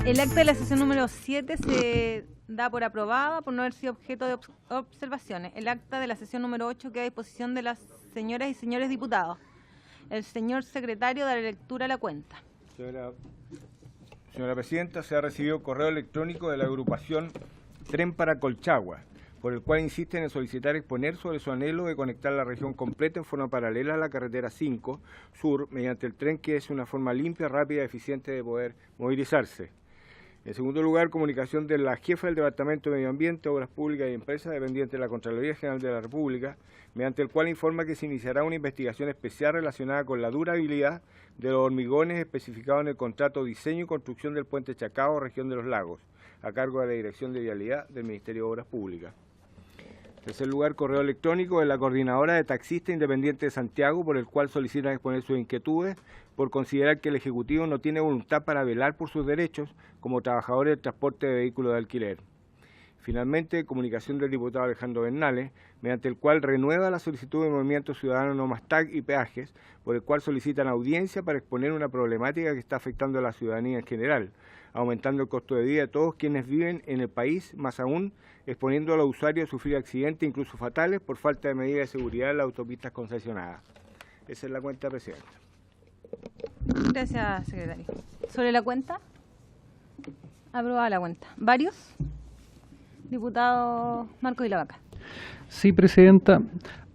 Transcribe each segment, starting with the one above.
El acta de la sesión número 7 se da por aprobada por no haber sido objeto de observaciones. El acta de la sesión número 8 queda a disposición de las señoras y señores diputados. El señor secretario dará lectura a la cuenta. Señora Presidenta, se ha recibido correo electrónico de la agrupación Tren para Colchagua, por el cual insisten en solicitar exponer sobre su anhelo de conectar la región completa en forma paralela a la carretera 5 Sur mediante el tren, que es una forma limpia, rápida y eficiente de poder movilizarse. En segundo lugar, comunicación de la jefa del Departamento de Medio Ambiente, Obras Públicas y Empresas, dependiente de la Contraloría General de la República, mediante el cual informa que se iniciará una investigación especial relacionada con la durabilidad de los hormigones especificados en el contrato diseño y construcción del puente Chacao, región de los Lagos, a cargo de la Dirección de Vialidad del Ministerio de Obras Públicas. En tercer lugar, correo electrónico de la Coordinadora de Taxistas Independientes de Santiago, por el cual solicitan exponer sus inquietudes por considerar que el Ejecutivo no tiene voluntad para velar por sus derechos como trabajadores del transporte de vehículos de alquiler. Finalmente, comunicación del diputado Alejandro Bernales, mediante el cual renueva la solicitud de Movimiento Ciudadano No Más TAG y Peajes, por el cual solicitan audiencia para exponer una problemática que está afectando a la ciudadanía en general, aumentando el costo de vida de todos quienes viven en el país, más aún exponiendo a los usuarios a sufrir accidentes, incluso fatales, por falta de medidas de seguridad en las autopistas concesionadas. Esa es la cuenta, Presidenta. Gracias, secretario. ¿Sobre la cuenta? Aprobada la cuenta. ¿Varios? Diputado Marcos de la Vaca. Sí, Presidenta.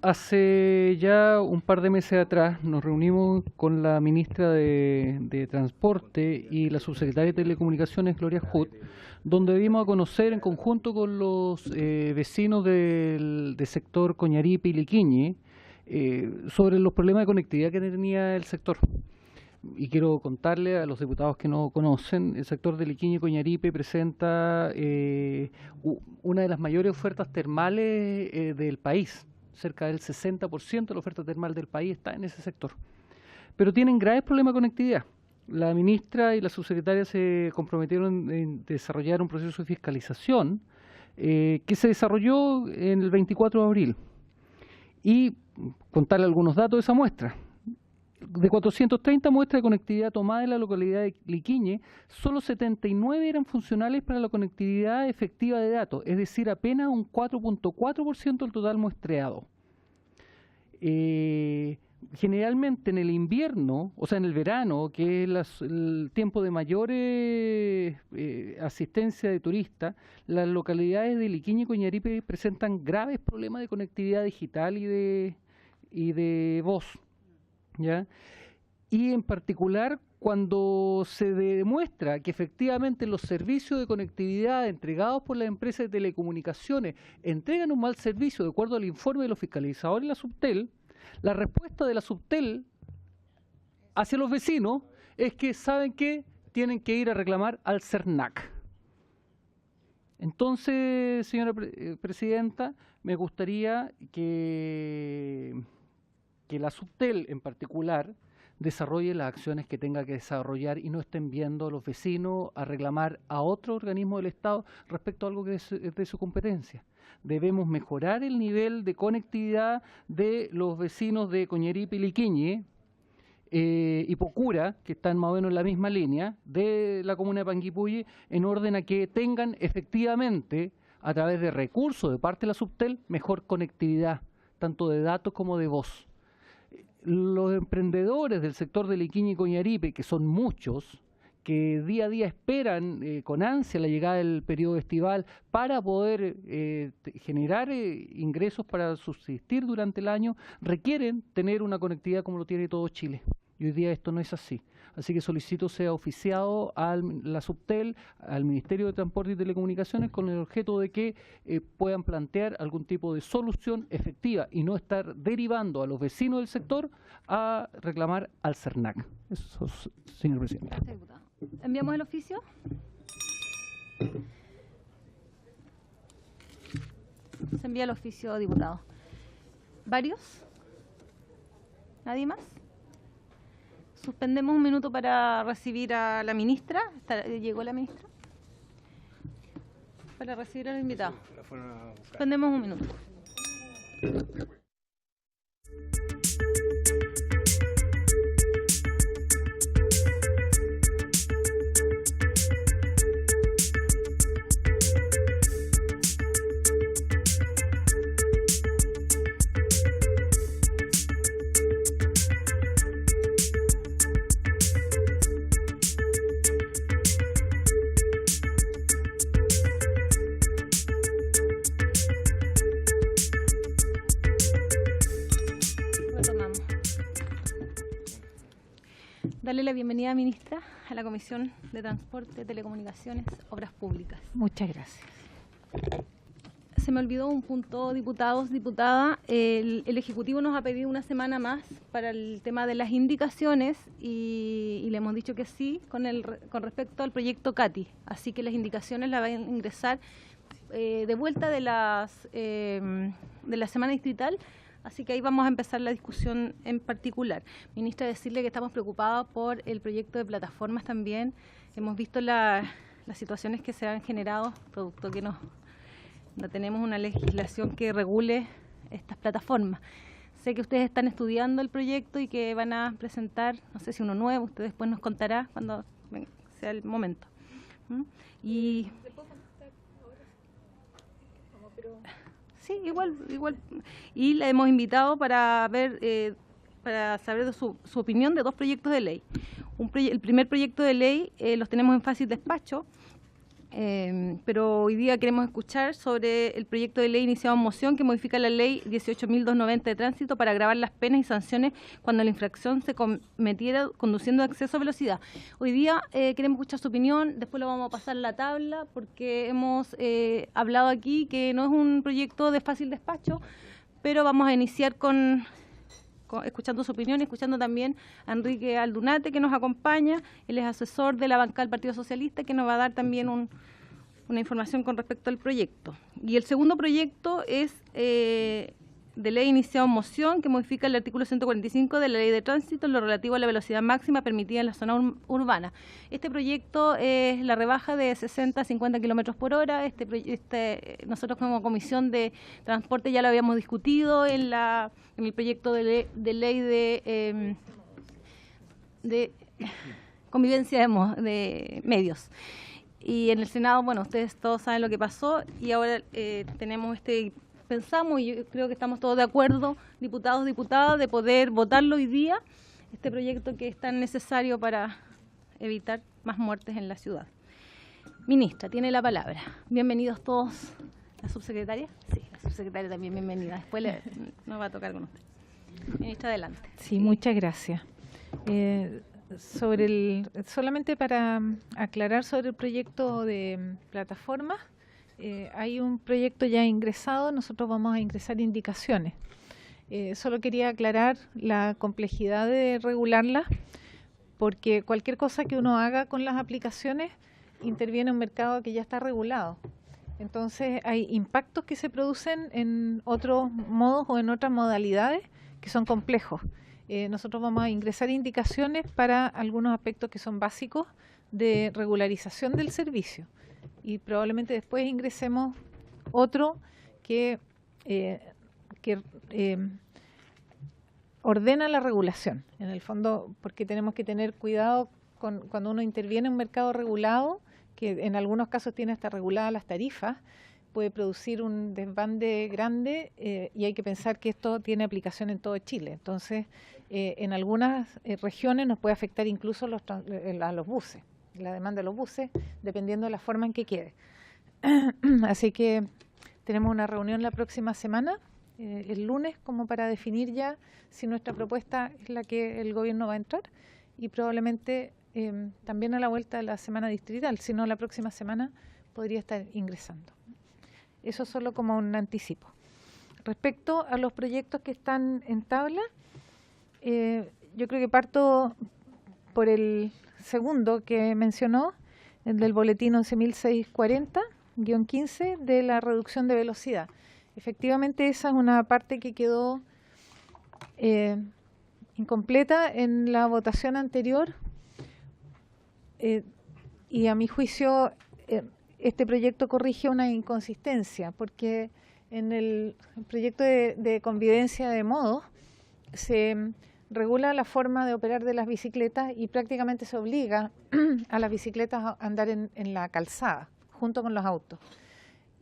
Hace ya un par de meses atrás nos reunimos con la ministra de Transporte y la subsecretaria de Telecomunicaciones, Gloria Hood, donde dimos a conocer en conjunto con los vecinos del sector Coñaripe y Liquiñe sobre los problemas de conectividad que tenía el sector. Y quiero contarle a los diputados que no conocen, el sector de Liquiñe y Coñaripe presenta una de las mayores ofertas termales del país. Cerca del 60% de la oferta termal del país está en ese sector. Pero tienen graves problemas de conectividad. La ministra y la subsecretaria se comprometieron en desarrollar un proceso de fiscalización que se desarrolló en el 24 de abril. Y contarle algunos datos de esa muestra. De 430 muestras de conectividad tomadas en la localidad de Liquiñe, solo 79 eran funcionales para la conectividad efectiva de datos, es decir, apenas un 4.4% del total muestreado. Generalmente en el invierno, o sea en el verano, que es el tiempo de mayor asistencia de turistas, las localidades de Liquiñe y Coñaripe presentan graves problemas de conectividad digital y de voz. ¿Ya? Y en particular cuando se demuestra que efectivamente los servicios de conectividad entregados por las empresas de telecomunicaciones entregan un mal servicio de acuerdo al informe de los fiscalizadores de la Subtel, la respuesta de la Subtel hacia los vecinos es que saben que tienen que ir a reclamar al CERNAC. Entonces, señora Presidenta, me gustaría que la Subtel en particular desarrolle las acciones que tenga que desarrollar y no estén viendo a los vecinos a reclamar a otro organismo del Estado respecto a algo que es de su competencia. Debemos mejorar el nivel de conectividad de los vecinos de Coñaripe y Liquiñe y Pocura, que están más o menos en la misma línea, de la comuna de Panguipulli, en orden a que tengan efectivamente, a través de recursos de parte de la Subtel, mejor conectividad, tanto de datos como de voz. Los emprendedores del sector de Liquiñe y Coñaripe, que son muchos, que día a día esperan con ansia la llegada del periodo estival para poder generar ingresos para subsistir durante el año, requieren tener una conectividad como lo tiene todo Chile. Y hoy día esto no es así. Así que solicito sea oficiado a la Subtel, al Ministerio de Transporte y Telecomunicaciones, con el objeto de que puedan plantear algún tipo de solución efectiva y no estar derivando a los vecinos del sector a reclamar al CERNAC. Eso, señor Presidente. ¿Enviamos el oficio? Se envía el oficio, diputado. ¿Varios? ¿Nadie más? Suspendemos un minuto para recibir a la ministra. ¿Llegó la ministra? Para recibir al invitado. Suspendemos un minuto. darle la bienvenida, ministra, a la Comisión de Transporte, Telecomunicaciones, Obras Públicas. Muchas gracias. Se me olvidó un punto, diputados, diputada. El Ejecutivo nos ha pedido una semana más para el tema de las indicaciones y le hemos dicho que sí con respecto al proyecto CATI. Así que las indicaciones las van a ingresar de vuelta de la semana distrital. Así que ahí vamos a empezar la discusión en particular. Ministra, decirle que estamos preocupados por el proyecto de plataformas también. Hemos visto las situaciones que se han generado, producto que no tenemos una legislación que regule estas plataformas. Sé que ustedes están estudiando el proyecto y que van a presentar, no sé si uno nuevo, usted después nos contará cuando sea el momento. Y sí, igual. Y la hemos invitado para ver, para saber de su opinión de dos proyectos de ley. El primer proyecto de ley los tenemos en fácil despacho, pero hoy día queremos escuchar sobre el proyecto de ley iniciado en moción que modifica la ley 18.290 de tránsito para agravar las penas y sanciones cuando la infracción se cometiera conduciendo a exceso de velocidad. Hoy día queremos escuchar su opinión, después lo vamos a pasar a la tabla porque hemos hablado aquí que no es un proyecto de fácil despacho, pero vamos a iniciar escuchando su opinión y escuchando también a Enrique Aldunate, que nos acompaña. Él es asesor de la bancada del Partido Socialista, que nos va a dar también una información con respecto al proyecto. Y el segundo proyecto es de ley iniciado en moción, que modifica el artículo 145 de la Ley de Tránsito en lo relativo a la velocidad máxima permitida en la zona urbana. Este proyecto es la rebaja de 60 a 50 kilómetros por hora. Nosotros como Comisión de Transporte ya lo habíamos discutido en el proyecto de ley de convivencia de medios. Y en el Senado, bueno, ustedes todos saben lo que pasó y ahora tenemos pensamos, y yo creo que estamos todos de acuerdo, diputados, diputadas, de poder votarlo hoy día, este proyecto que es tan necesario para evitar más muertes en la ciudad. Ministra, tiene la palabra. Bienvenidos todos. ¿La subsecretaria? Sí, la subsecretaria también bienvenida. Después nos va a tocar con usted. Ministra, adelante. Sí, muchas gracias. Solamente para aclarar sobre el proyecto de plataforma, hay un proyecto ya ingresado, nosotros vamos a ingresar indicaciones. Solo quería aclarar la complejidad de regularla, porque cualquier cosa que uno haga con las aplicaciones interviene en un mercado que ya está regulado. Entonces hay impactos que se producen en otros modos o en otras modalidades que son complejos. Nosotros vamos a ingresar indicaciones para algunos aspectos que son básicos de regularización del servicio. Y probablemente después ingresemos otro que ordena la regulación, en el fondo, porque tenemos que tener cuidado cuando uno interviene en un mercado regulado, que en algunos casos tiene hasta reguladas las tarifas, puede producir un desbande grande y hay que pensar que esto tiene aplicación en todo Chile. Entonces, en algunas regiones nos puede afectar incluso a los buses. La demanda de los buses, dependiendo de la forma en que quede. Así que tenemos una reunión la próxima semana, el lunes, como para definir ya si nuestra propuesta es la que el gobierno va a entrar y probablemente también a la vuelta de la semana distrital, si no la próxima semana podría estar ingresando. Eso solo como un anticipo. Respecto a los proyectos que están en tabla, yo creo que parto por el segundo que mencionó, el del boletín 11.640-15 de la reducción de velocidad. Efectivamente, esa es una parte que quedó incompleta en la votación anterior y a mi juicio este proyecto corrige una inconsistencia, porque en el proyecto de convivencia de modos se regula la forma de operar de las bicicletas y prácticamente se obliga a las bicicletas a andar en la calzada, junto con los autos.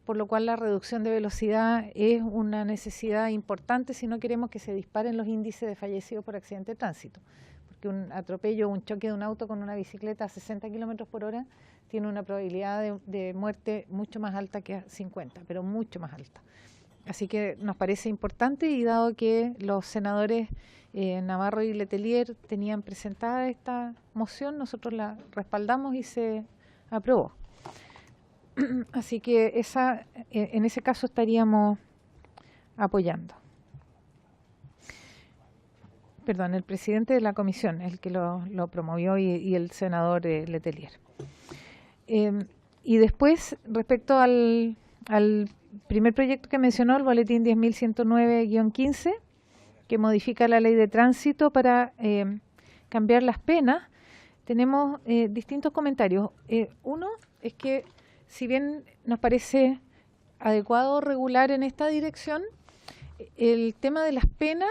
Por lo cual la reducción de velocidad es una necesidad importante si no queremos que se disparen los índices de fallecidos por accidente de tránsito. Porque un atropello o un choque de un auto con una bicicleta a 60 kilómetros por hora tiene una probabilidad de muerte mucho más alta que a 50, pero mucho más alta. Así que nos parece importante y dado que los senadores Navarro y Letelier tenían presentada esta moción, nosotros la respaldamos y se aprobó. Así que en ese caso estaríamos apoyando. Perdón, el presidente de la comisión, el que lo promovió, y el senador Letelier. Y después, respecto al primer proyecto que mencionó, el boletín 10.109-15, que modifica la ley de tránsito para cambiar las penas, tenemos distintos comentarios. Uno es que, si bien nos parece adecuado regular en esta dirección, el tema de las penas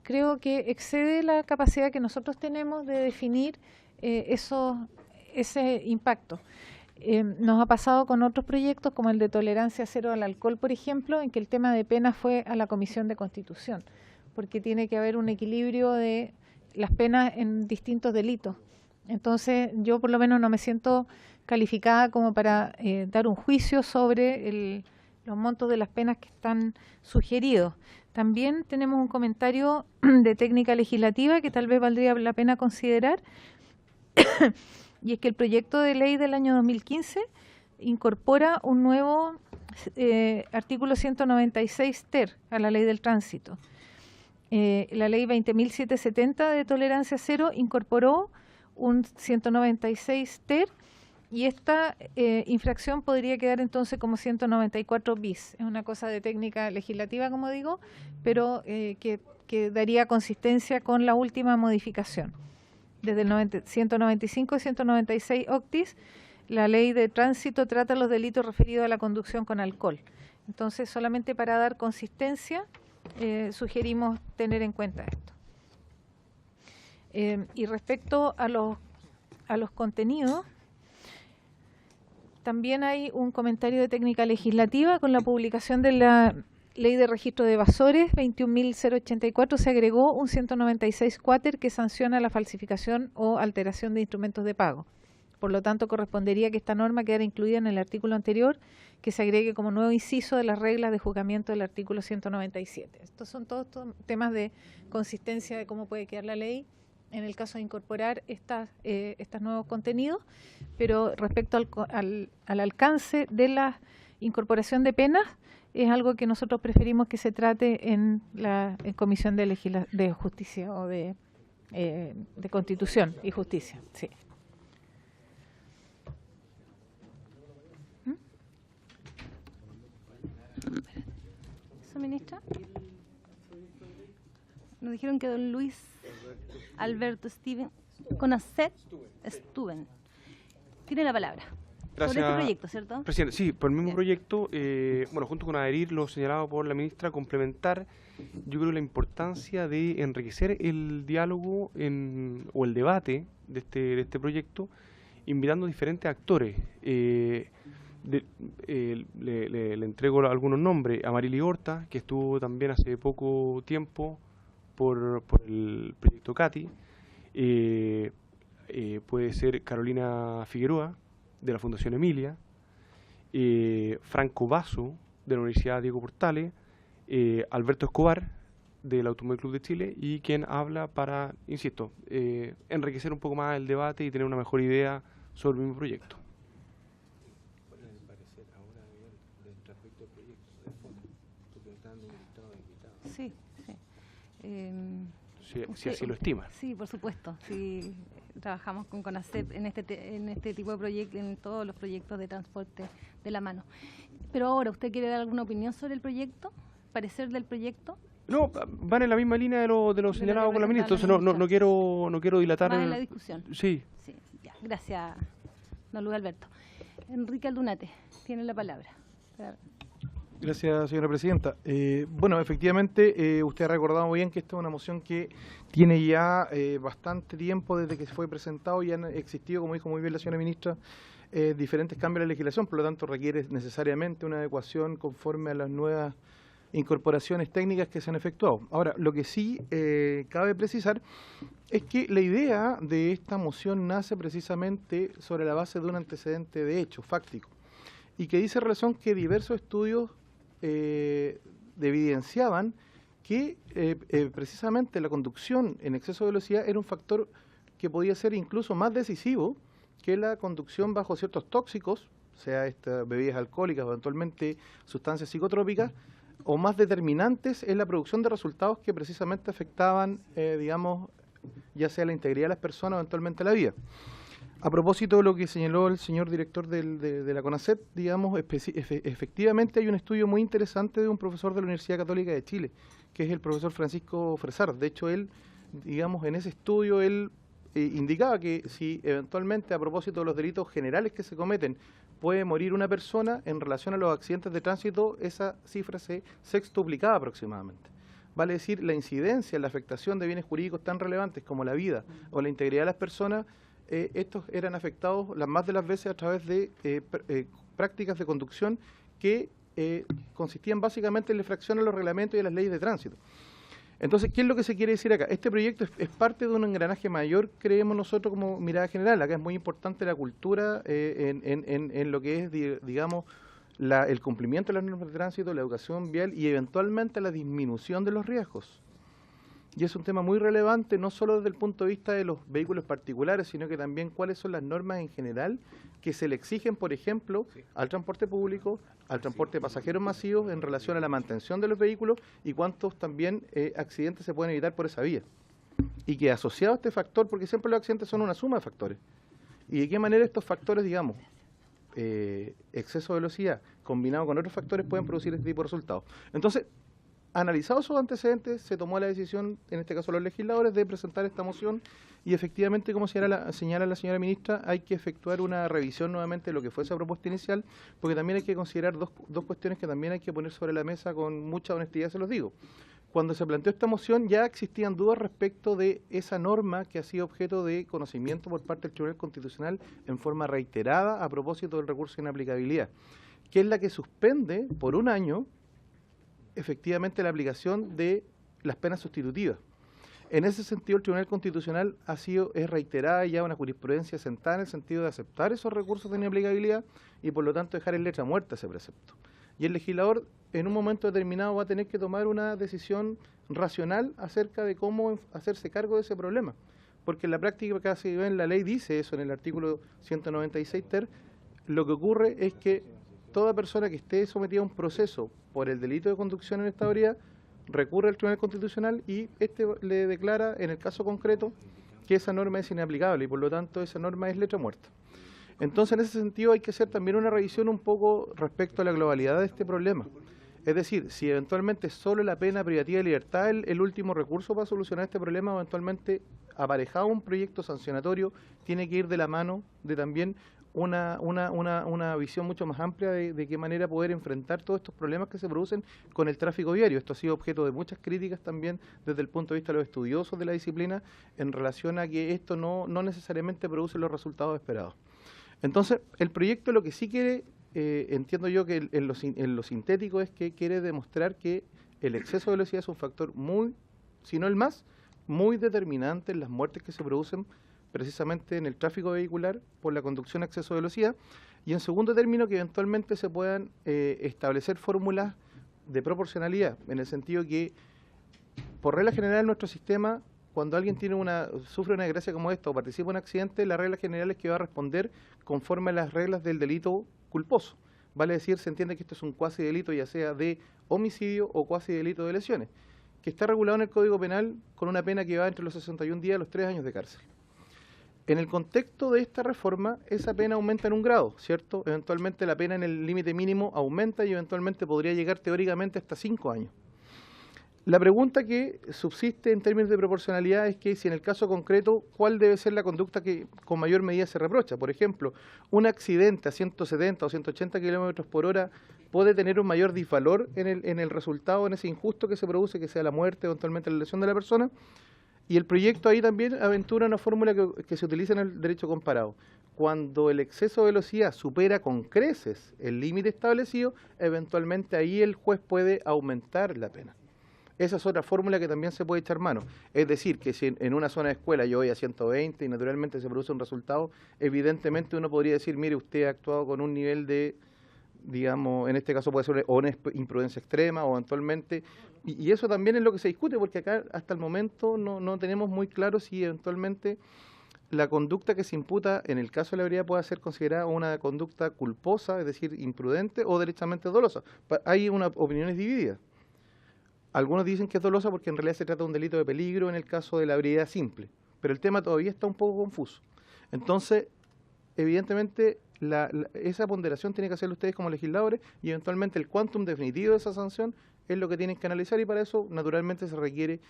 creo que excede la capacidad que nosotros tenemos de definir ese impacto. Nos ha pasado con otros proyectos, como el de tolerancia cero al alcohol, por ejemplo, en que el tema de penas fue a la Comisión de Constitución, porque tiene que haber un equilibrio de las penas en distintos delitos. Entonces, yo por lo menos no me siento calificada como para dar un juicio sobre los montos de las penas que están sugeridos. También tenemos un comentario de técnica legislativa que tal vez valdría la pena considerar, y es que el proyecto de ley del año 2015 incorpora un nuevo artículo 196 ter a la ley del tránsito. La ley 20.770 de tolerancia cero incorporó un 196 ter, y esta infracción podría quedar entonces como 194 bis. Es una cosa de técnica legislativa, como digo, pero que daría consistencia con la última modificación. Desde el 195 y 196 octis, la ley de tránsito trata los delitos referidos a la conducción con alcohol. Entonces, solamente para dar consistencia, sugerimos tener en cuenta esto. Y respecto a los contenidos, también hay un comentario de técnica legislativa. Con la publicación de la Ley de Registro de Evasores 21.084 se agregó un 196 cuáter que sanciona la falsificación o alteración de instrumentos de pago. Por lo tanto, correspondería que esta norma quedara incluida en el artículo anterior, que se agregue como nuevo inciso de las reglas de juzgamiento del artículo 197. Estos son todos temas de consistencia de cómo puede quedar la ley en el caso de incorporar estos nuevos contenidos, pero respecto al alcance de la incorporación de penas, es algo que nosotros preferimos que se trate en Comisión de Justicia o de Constitución y Justicia. Sí. ¿Eso, ministra? Nos dijeron que don Luis Alberto Stuben tiene la palabra. Gracias, sobre este proyecto, ¿cierto? Presidente, sí, por el mismo Bien. proyecto, bueno, junto con adherir lo señalado por la ministra, complementar, yo creo, la importancia de enriquecer el diálogo o el debate de este proyecto, invitando diferentes actores. Le entrego algunos nombres: a Marily Horta, que estuvo también hace poco tiempo por el proyecto CATI, puede ser Carolina Figueroa, de la Fundación Emilia, Franco Basso, de la Universidad Diego Portales, Alberto Escobar, del Automóvil Club de Chile, y quien habla para, insisto, enriquecer un poco más el debate y tener una mejor idea sobre el mismo proyecto. Sí, sí. Si así lo estima. Sí, por supuesto. Sí, trabajamos con CONACEP en este tipo de proyectos, en todos los proyectos de transporte de la mano. Pero ahora, ¿usted quiere dar alguna opinión sobre el proyecto? ¿Parecer del proyecto? No, van en la misma línea de lo señalado por la ministra, entonces no quiero dilatar. Más en la discusión. Sí. Sí, ya. Gracias, don Luis Alberto. Enrique Aldunate, tiene la palabra. Gracias, señora presidenta. Bueno, efectivamente, usted ha recordado muy bien que esta es una moción que tiene ya bastante tiempo desde que fue presentado y han existido, como dijo muy bien la señora ministra, diferentes cambios en la legislación, por lo tanto requiere necesariamente una adecuación conforme a las nuevas incorporaciones técnicas que se han efectuado. Ahora, lo que sí cabe precisar es que la idea de esta moción nace precisamente sobre la base de un antecedente de hecho, fáctico, y que dice relación que diversos estudios evidenciaban que precisamente la conducción en exceso de velocidad era un factor que podía ser incluso más decisivo que la conducción bajo ciertos tóxicos, sea estas bebidas alcohólicas o eventualmente sustancias psicotrópicas, o más determinantes en la producción de resultados que precisamente afectaban, digamos, ya sea la integridad de las personas o eventualmente la vida. A propósito de lo que señaló el señor director de la CONACET, digamos, efectivamente hay un estudio muy interesante de un profesor de la Universidad Católica de Chile, que es el profesor Francisco Fresar. De hecho, él, digamos, en ese estudio, él indicaba que si eventualmente, a propósito de los delitos generales que se cometen, puede morir una persona en relación a los accidentes de tránsito, esa cifra se sextuplicaba aproximadamente. Vale decir, la incidencia, la afectación de bienes jurídicos tan relevantes como la vida o la integridad de las personas, estos eran afectados las más de las veces a través de prácticas de conducción que consistían básicamente en la infracción a los reglamentos y a las leyes de tránsito. Entonces, ¿qué es lo que se quiere decir acá? Este proyecto es parte de un engranaje mayor, creemos nosotros como mirada general. Acá es muy importante la cultura en lo que es, digamos, el cumplimiento de las normas de tránsito, la educación vial y eventualmente la disminución de los riesgos. Y es un tema muy relevante, no solo desde el punto de vista de los vehículos particulares, sino que también cuáles son las normas en general que se le exigen, por ejemplo, al transporte público, al transporte de pasajeros masivos en relación a la mantención de los vehículos y cuántos también accidentes se pueden evitar por esa vía. Y que asociado a este factor, porque siempre los accidentes son una suma de factores, y de qué manera estos factores, digamos, exceso de velocidad combinado con otros factores pueden producir este tipo de resultados. Entonces, analizados esos antecedentes, se tomó la decisión, en este caso los legisladores, de presentar esta moción y efectivamente, como señala la señora ministra, hay que efectuar una revisión nuevamente de lo que fue esa propuesta inicial, porque también hay que considerar dos cuestiones que también hay que poner sobre la mesa con mucha honestidad, se los digo. Cuando se planteó esta moción ya existían dudas respecto de esa norma que ha sido objeto de conocimiento por parte del Tribunal Constitucional en forma reiterada a propósito del recurso de inaplicabilidad, que es la que suspende por un año efectivamente la aplicación de las penas sustitutivas. En ese sentido, el Tribunal Constitucional es reiterada ya una jurisprudencia sentada en el sentido de aceptar esos recursos de inaplicabilidad y por lo tanto dejar en letra muerta ese precepto. Y el legislador en un momento determinado va a tener que tomar una decisión racional acerca de cómo hacerse cargo de ese problema. Porque en la práctica, casi en la ley dice eso en el artículo 196 ter, lo que ocurre es que toda persona que esté sometida a un proceso por el delito de conducción en esta ebriedad recurre al Tribunal Constitucional y este le declara, en el caso concreto, que esa norma es inaplicable y por lo tanto esa norma es letra muerta. Entonces, en ese sentido hay que hacer también una revisión un poco respecto a la globalidad de este problema. Es decir, si eventualmente solo la pena privativa de libertad es el último recurso para solucionar este problema, o eventualmente aparejado un proyecto sancionatorio, tiene que ir de la mano de también una visión mucho más amplia de qué manera poder enfrentar todos estos problemas que se producen con el tráfico viario. Esto ha sido objeto de muchas críticas también desde el punto de vista de los estudiosos de la disciplina en relación a que esto no necesariamente produce los resultados esperados. Entonces, el proyecto lo que sí quiere, entiendo yo que en lo sintético, es que quiere demostrar que el exceso de velocidad es un factor muy, si no el más, muy determinante en las muertes que se producen precisamente en el tráfico vehicular por la conducción a exceso de velocidad, y en segundo término que eventualmente se puedan establecer fórmulas de proporcionalidad, en el sentido que por regla general en nuestro sistema, cuando alguien sufre una desgracia como esta o participa en un accidente, la regla general es que va a responder conforme a las reglas del delito culposo. Vale decir, se entiende que esto es un cuasi delito, ya sea de homicidio o cuasi delito de lesiones, que está regulado en el Código Penal con una pena que va entre los 61 días y los 3 años de cárcel. En el contexto de esta reforma, esa pena aumenta en un grado, ¿cierto? Eventualmente la pena en el límite mínimo aumenta y eventualmente podría llegar teóricamente hasta 5 años. La pregunta que subsiste en términos de proporcionalidad es que si en el caso concreto, ¿cuál debe ser la conducta que con mayor medida se reprocha? Por ejemplo, un accidente a 170 o 180 kilómetros por hora puede tener un mayor disvalor en el resultado, en ese injusto que se produce, que sea la muerte o eventualmente la lesión de la persona. Y el proyecto ahí también aventura una fórmula que se utiliza en el derecho comparado. Cuando el exceso de velocidad supera con creces el límite establecido, eventualmente ahí el juez puede aumentar la pena. Esa es otra fórmula que también se puede echar mano. Es decir, que si en una zona de escuela yo voy a 120 y naturalmente se produce un resultado, evidentemente uno podría decir, mire, usted ha actuado con un nivel de digamos, en este caso puede ser o una imprudencia extrema o eventualmente, y eso también es lo que se discute, porque acá hasta el momento no tenemos muy claro si eventualmente la conducta que se imputa en el caso de la ebriedad puede ser considerada una conducta culposa, es decir, imprudente o derechamente dolosa. Hay opiniones divididas. Algunos dicen que es dolosa porque en realidad se trata de un delito de peligro en el caso de la ebriedad simple, pero el tema todavía está un poco confuso. Entonces, evidentemente, esa ponderación tiene que hacerlo ustedes como legisladores y eventualmente el quantum definitivo de esa sanción es lo que tienen que analizar y para eso naturalmente se requiere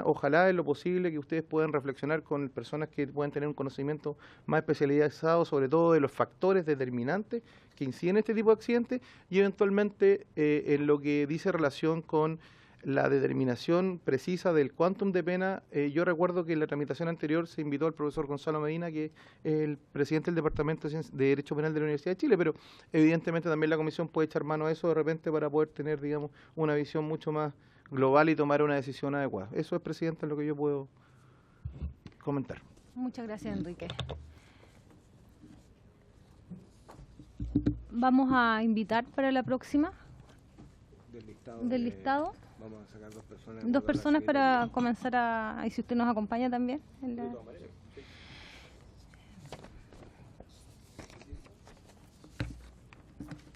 ojalá en lo posible que ustedes puedan reflexionar con personas que puedan tener un conocimiento más especializado sobre todo de los factores determinantes que inciden en este tipo de accidentes y eventualmente en lo que dice relación con la determinación precisa del quantum de pena. Yo recuerdo que en la tramitación anterior se invitó al profesor Gonzalo Medina, que es el presidente del Departamento de Derecho Penal de la Universidad de Chile, pero evidentemente también la comisión puede echar mano a eso de repente para poder tener, digamos, una visión mucho más global y tomar una decisión adecuada. Eso es, presidente, lo que yo puedo comentar. Muchas gracias, Enrique. Vamos a invitar para la próxima del listado. Vamos a sacar dos personas para comenzar y si usted nos acompaña también.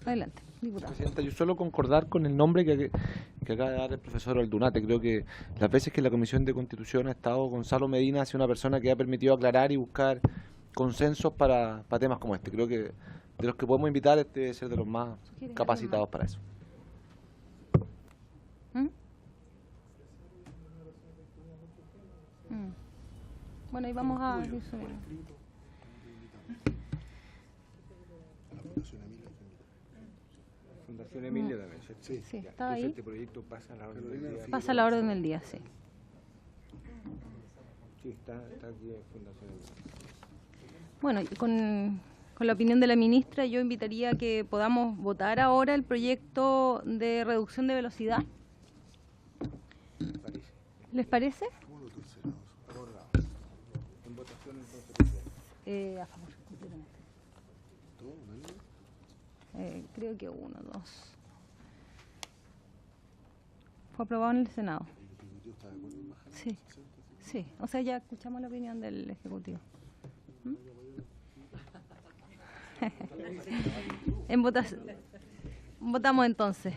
Adelante, diputado. Presidenta, yo suelo concordar con el nombre que acaba de dar el profesor Aldunate. Creo que las veces que la Comisión de Constitución ha estado, Gonzalo Medina ha sido una persona que ha permitido aclarar y buscar consensos para temas como este. Creo que de los que podemos invitar, este debe ser de los más capacitados para eso. Bueno, y vamos a ir subiendo. Fundación Emilia también, ¿cierto? Sí, está ahí. Este proyecto pasa a la orden del día. Pasa a la orden del día, sí. Sí, está aquí en Fundación Emilia. Bueno, y con la opinión de la ministra, yo invitaría a que podamos votar ahora el proyecto de reducción de velocidad. ¿Les parece? En votación entonces. A favor, completamente. Creo que 1, 2. Fue aprobado en el Senado. Sí, sí. O sea, ya escuchamos la opinión del Ejecutivo. En votación. Votamos entonces.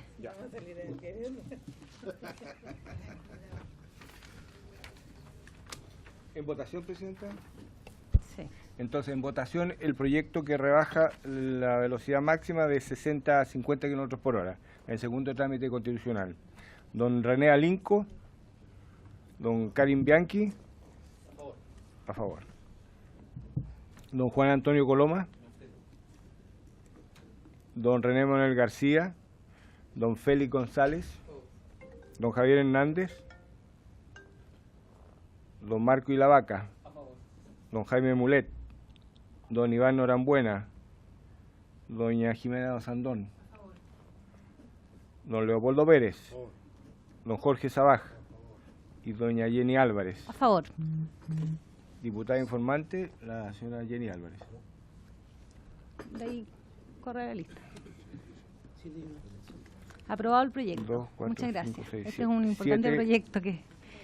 ¿En votación, presidenta? Sí. Entonces, en votación, el proyecto que rebaja la velocidad máxima de 60 a 50 km por hora, en segundo trámite constitucional. Don René Alinco, don Karim Bianchi, a favor. Don Juan Antonio Coloma, don René Manuel García, don Félix González, don Javier Hernández, don Marco Ilavaca, don Jaime Mulet, don Iván Norambuena, doña Jimena Osandón, don Leopoldo Pérez, don Jorge Sabaj y doña Jenny Álvarez. A favor. Diputada informante, la señora Jenny Álvarez. De ahí corre la lista. Aprobado el proyecto. 2, 4, Muchas 5, gracias. 6, Este es un importante 7 proyecto que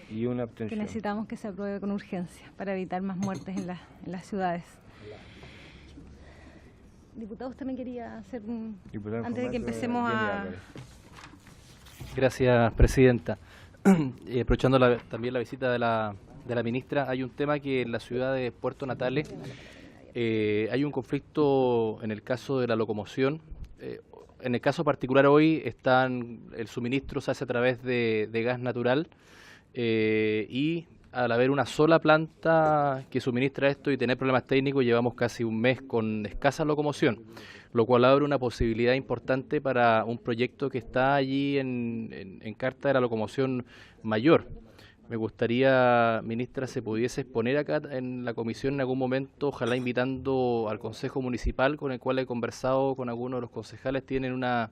y una abstención. necesitamos que se apruebe con urgencia para evitar más muertes en las ciudades. Diputado, usted me quería hacer Diputada antes de que informante, empecemos Jenny a... Álvarez. Gracias, presidenta. Aprovechando también la visita de la ministra, hay un tema que en la ciudad de Puerto Natales hay un conflicto en el caso de la locomoción. En el caso particular hoy el suministro se hace a través de gas natural y al haber una sola planta que suministra esto y tener problemas técnicos, llevamos casi un mes con escasa locomoción, lo cual abre una posibilidad importante para un proyecto que está allí en carta de la locomoción mayor. Me gustaría, ministra, se pudiese exponer acá en la comisión en algún momento, ojalá invitando al Consejo Municipal, con el cual he conversado con algunos de los concejales, tienen una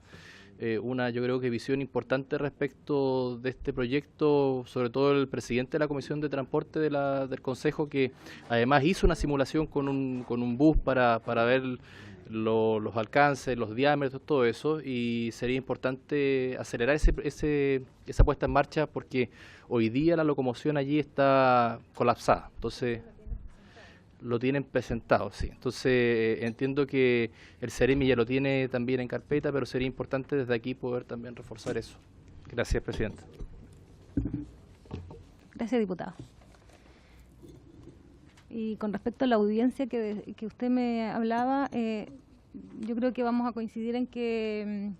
yo creo que visión importante respecto de este proyecto, sobre todo el presidente de la Comisión de Transporte del Consejo, que además hizo una simulación con un bus para ver los alcances, los diámetros, todo eso, y sería importante acelerar esa puesta en marcha porque hoy día la locomoción allí está colapsada, entonces lo tienen presentado, sí. Entonces entiendo que el Ceremi ya lo tiene también en carpeta, pero sería importante desde aquí poder también reforzar eso. Gracias, Presidenta. Gracias, diputado. Y con respecto a la audiencia que usted me hablaba, yo creo que vamos a coincidir en que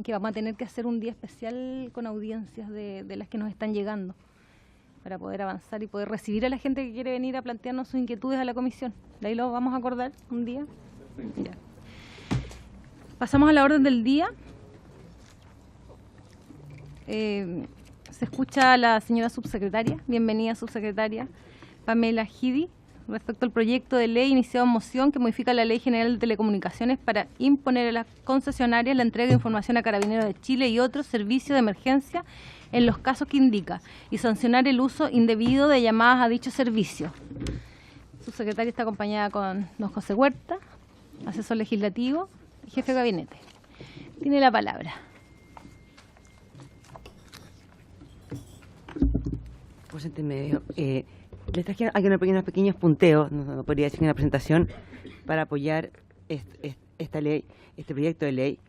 vamos a tener que hacer un día especial con audiencias de las que nos están llegando para poder avanzar y poder recibir a la gente que quiere venir a plantearnos sus inquietudes a la comisión. De ahí lo vamos a acordar un día. Ya. Pasamos a la orden del día. Se escucha a la señora subsecretaria. Bienvenida, subsecretaria Pamela Gidi, respecto al proyecto de ley iniciado en moción que modifica la Ley General de Telecomunicaciones para imponer a las concesionarias la entrega de información a Carabineros de Chile y otros servicios de emergencia en los casos que indica y sancionar el uso indebido de llamadas a dicho servicio. Su secretaria está acompañada con don José Huerta, asesor legislativo y jefe de gabinete. Tiene la palabra. Por intermedio, les traje unos pequeños punteos, no podría decir una presentación, para apoyar esta ley, este proyecto de ley,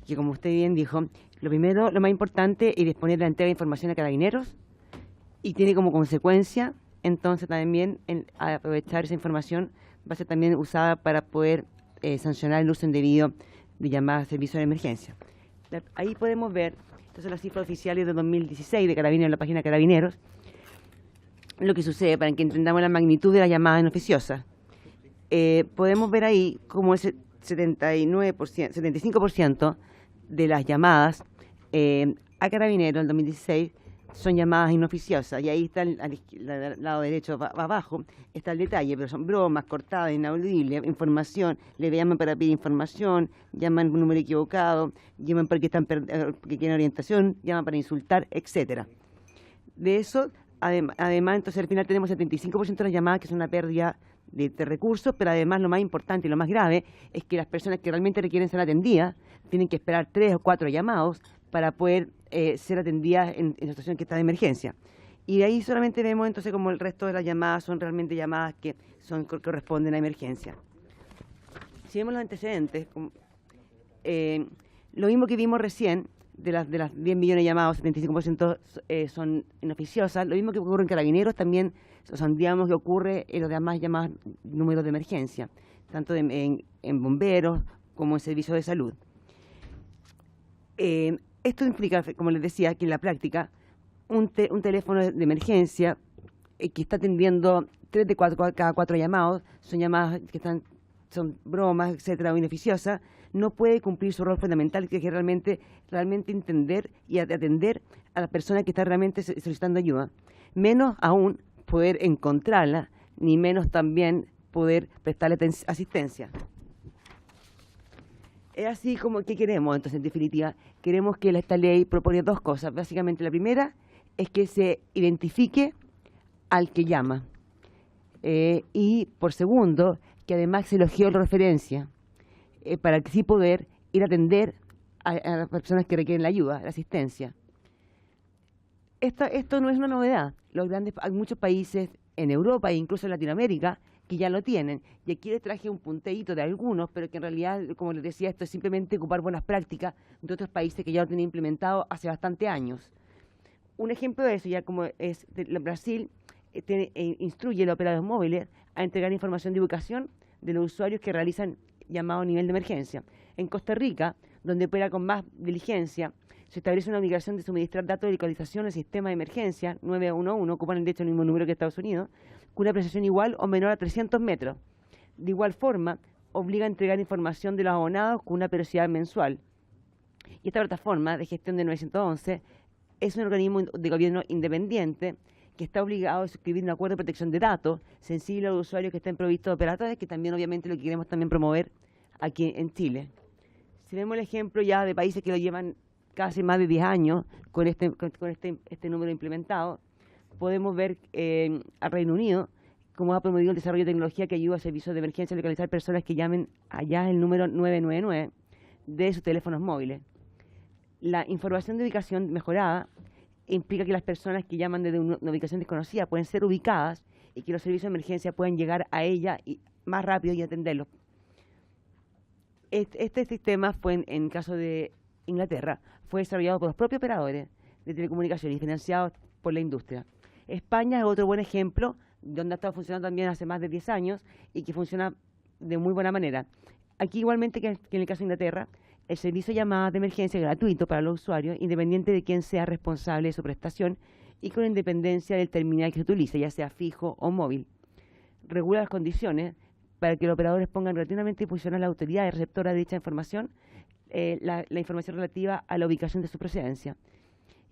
que como usted bien dijo, lo primero, lo más importante es disponer de la entrega de información a Carabineros y tiene como consecuencia, entonces también aprovechar esa información va a ser también usada para poder sancionar el uso indebido de llamadas a servicios de emergencia. Ahí podemos ver, estas son las cifras oficiales de 2016 de Carabineros en la página Carabineros, lo que sucede para que entendamos la magnitud de las llamadas inoficiosas. Podemos ver ahí como ese 75% de las llamadas a Carabineros en 2016 son llamadas inoficiosas, y ahí está al lado derecho abajo está el detalle, pero son bromas, cortadas, inaudibles, información, le llaman para pedir información, llaman por un número equivocado, llaman porque quieren orientación, llaman para insultar, etcétera. De eso, además, entonces al final tenemos el 75% de las llamadas que son una pérdida de recursos, pero además lo más importante y lo más grave es que las personas que realmente requieren ser atendidas tienen que esperar 3 o 4 llamados para poder ser atendidas en situación que está de emergencia. Y de ahí solamente vemos entonces como el resto de las llamadas son realmente llamadas que corresponden a emergencia. Si vemos los antecedentes, lo mismo que vimos recién, de las 10 millones de llamados, 75% son inoficiosas, lo mismo que ocurre en Carabineros también, o sea, digamos que ocurre en los demás llamadas números de emergencia, tanto en bomberos como en servicios de salud. Esto implica, como les decía, que en la práctica un teléfono de emergencia que está atendiendo 3 de cada 4 llamados, son llamadas que son bromas, etcétera, o inoficiosas, no puede cumplir su rol fundamental, que es realmente entender y atender a la persona que está realmente solicitando ayuda. Menos aún poder encontrarla, ni menos también poder prestarle asistencia. Es así como que queremos, entonces, en definitiva, queremos que esta ley propone 2 cosas. Básicamente, la primera es que se identifique al que llama. Y, por segundo, que además se elogió la referencia para así poder ir a atender a las personas que requieren la ayuda, la asistencia. Esto no es una novedad. Hay muchos países en Europa e incluso en Latinoamérica que ya lo tienen. Y aquí les traje un punteíto de algunos, pero que en realidad, como les decía, esto es simplemente ocupar buenas prácticas de otros países que ya lo tienen implementado hace bastante años. Un ejemplo de eso, ya como es Brasil, instruye a los operadores móviles a entregar información de ubicación de los usuarios que realizan llamados a nivel de emergencia. En Costa Rica, donde opera con más diligencia, se establece una obligación de suministrar datos de localización al sistema de emergencia 911, ocupan de hecho el mismo número que Estados Unidos, con una precisión igual o menor a 300 metros. De igual forma, obliga a entregar información de los abonados con una periodicidad mensual. Y esta plataforma de gestión de 911 es un organismo de gobierno independiente que está obligado a suscribir un acuerdo de protección de datos sensible a los usuarios que estén provistos de operadores, que también obviamente lo que queremos también promover aquí en Chile. Si vemos el ejemplo ya de países que lo llevan casi más de 10 años con este número implementado, podemos ver al Reino Unido, como ha promovido el desarrollo de tecnología que ayuda a servicios de emergencia a localizar personas que llamen allá el número 999 de sus teléfonos móviles. La información de ubicación mejorada implica que las personas que llaman desde una ubicación desconocida pueden ser ubicadas y que los servicios de emergencia puedan llegar a ella más rápido y atenderlos. Este sistema fue, en el caso de Inglaterra, fue desarrollado por los propios operadores de telecomunicaciones y financiados por la industria. España es otro buen ejemplo, donde ha estado funcionando también hace más de 10 años y que funciona de muy buena manera. Aquí, igualmente que en el caso de Inglaterra, el servicio de llamadas de emergencia es gratuito para los usuarios, independiente de quién sea responsable de su prestación y con independencia del terminal que se utilice, ya sea fijo o móvil. Regula las condiciones para que los operadores pongan gratuitamente a disposición a la autoridad receptora de dicha información la información relativa a la ubicación de su procedencia.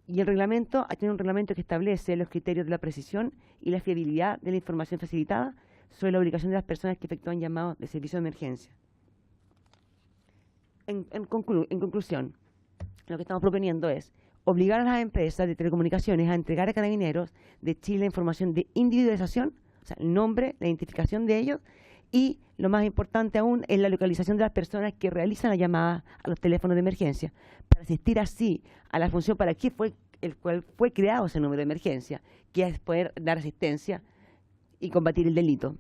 Y el reglamento, tiene un reglamento que establece los criterios de la precisión y la fiabilidad de la información facilitada sobre la ubicación de las personas que efectúan llamados de servicio de emergencia. En conclusión, lo que estamos proponiendo es obligar a las empresas de telecomunicaciones a entregar a Carabineros de Chile información de individualización, o sea, el nombre, la identificación de ellos, y lo más importante aún es la localización de las personas que realizan la llamada a los teléfonos de emergencia, para asistir así a la función para que el cual fue creado ese número de emergencia, que es poder dar asistencia y combatir el delito.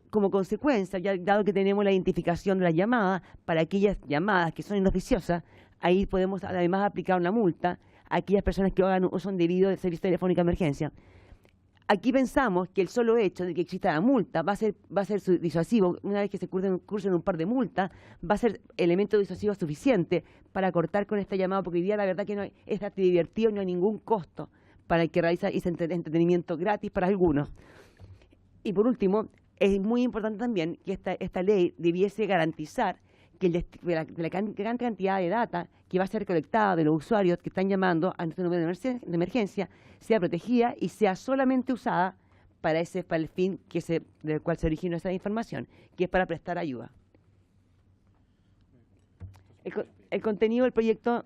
Como consecuencia, ya dado que tenemos la identificación de la llamada, para aquellas llamadas que son inoficiosas, ahí podemos además aplicar una multa a aquellas personas que hagan uso indebido del servicio telefónico de emergencia. Aquí pensamos que el solo hecho de que exista la multa va a ser disuasivo. Una vez que se cursen un par de multas, va a ser elemento disuasivo suficiente para cortar con esta llamada, porque hoy día la verdad que no es divertido, no hay ningún costo para el que realiza ese entretenimiento gratis para algunos. Y por último, es muy importante también que esta ley debiese garantizar que la gran cantidad de data que va a ser colectada de los usuarios que están llamando a nuestro número de emergencia sea protegida y sea solamente usada para el fin del cual se originó esa información, que es para prestar ayuda. El contenido del proyecto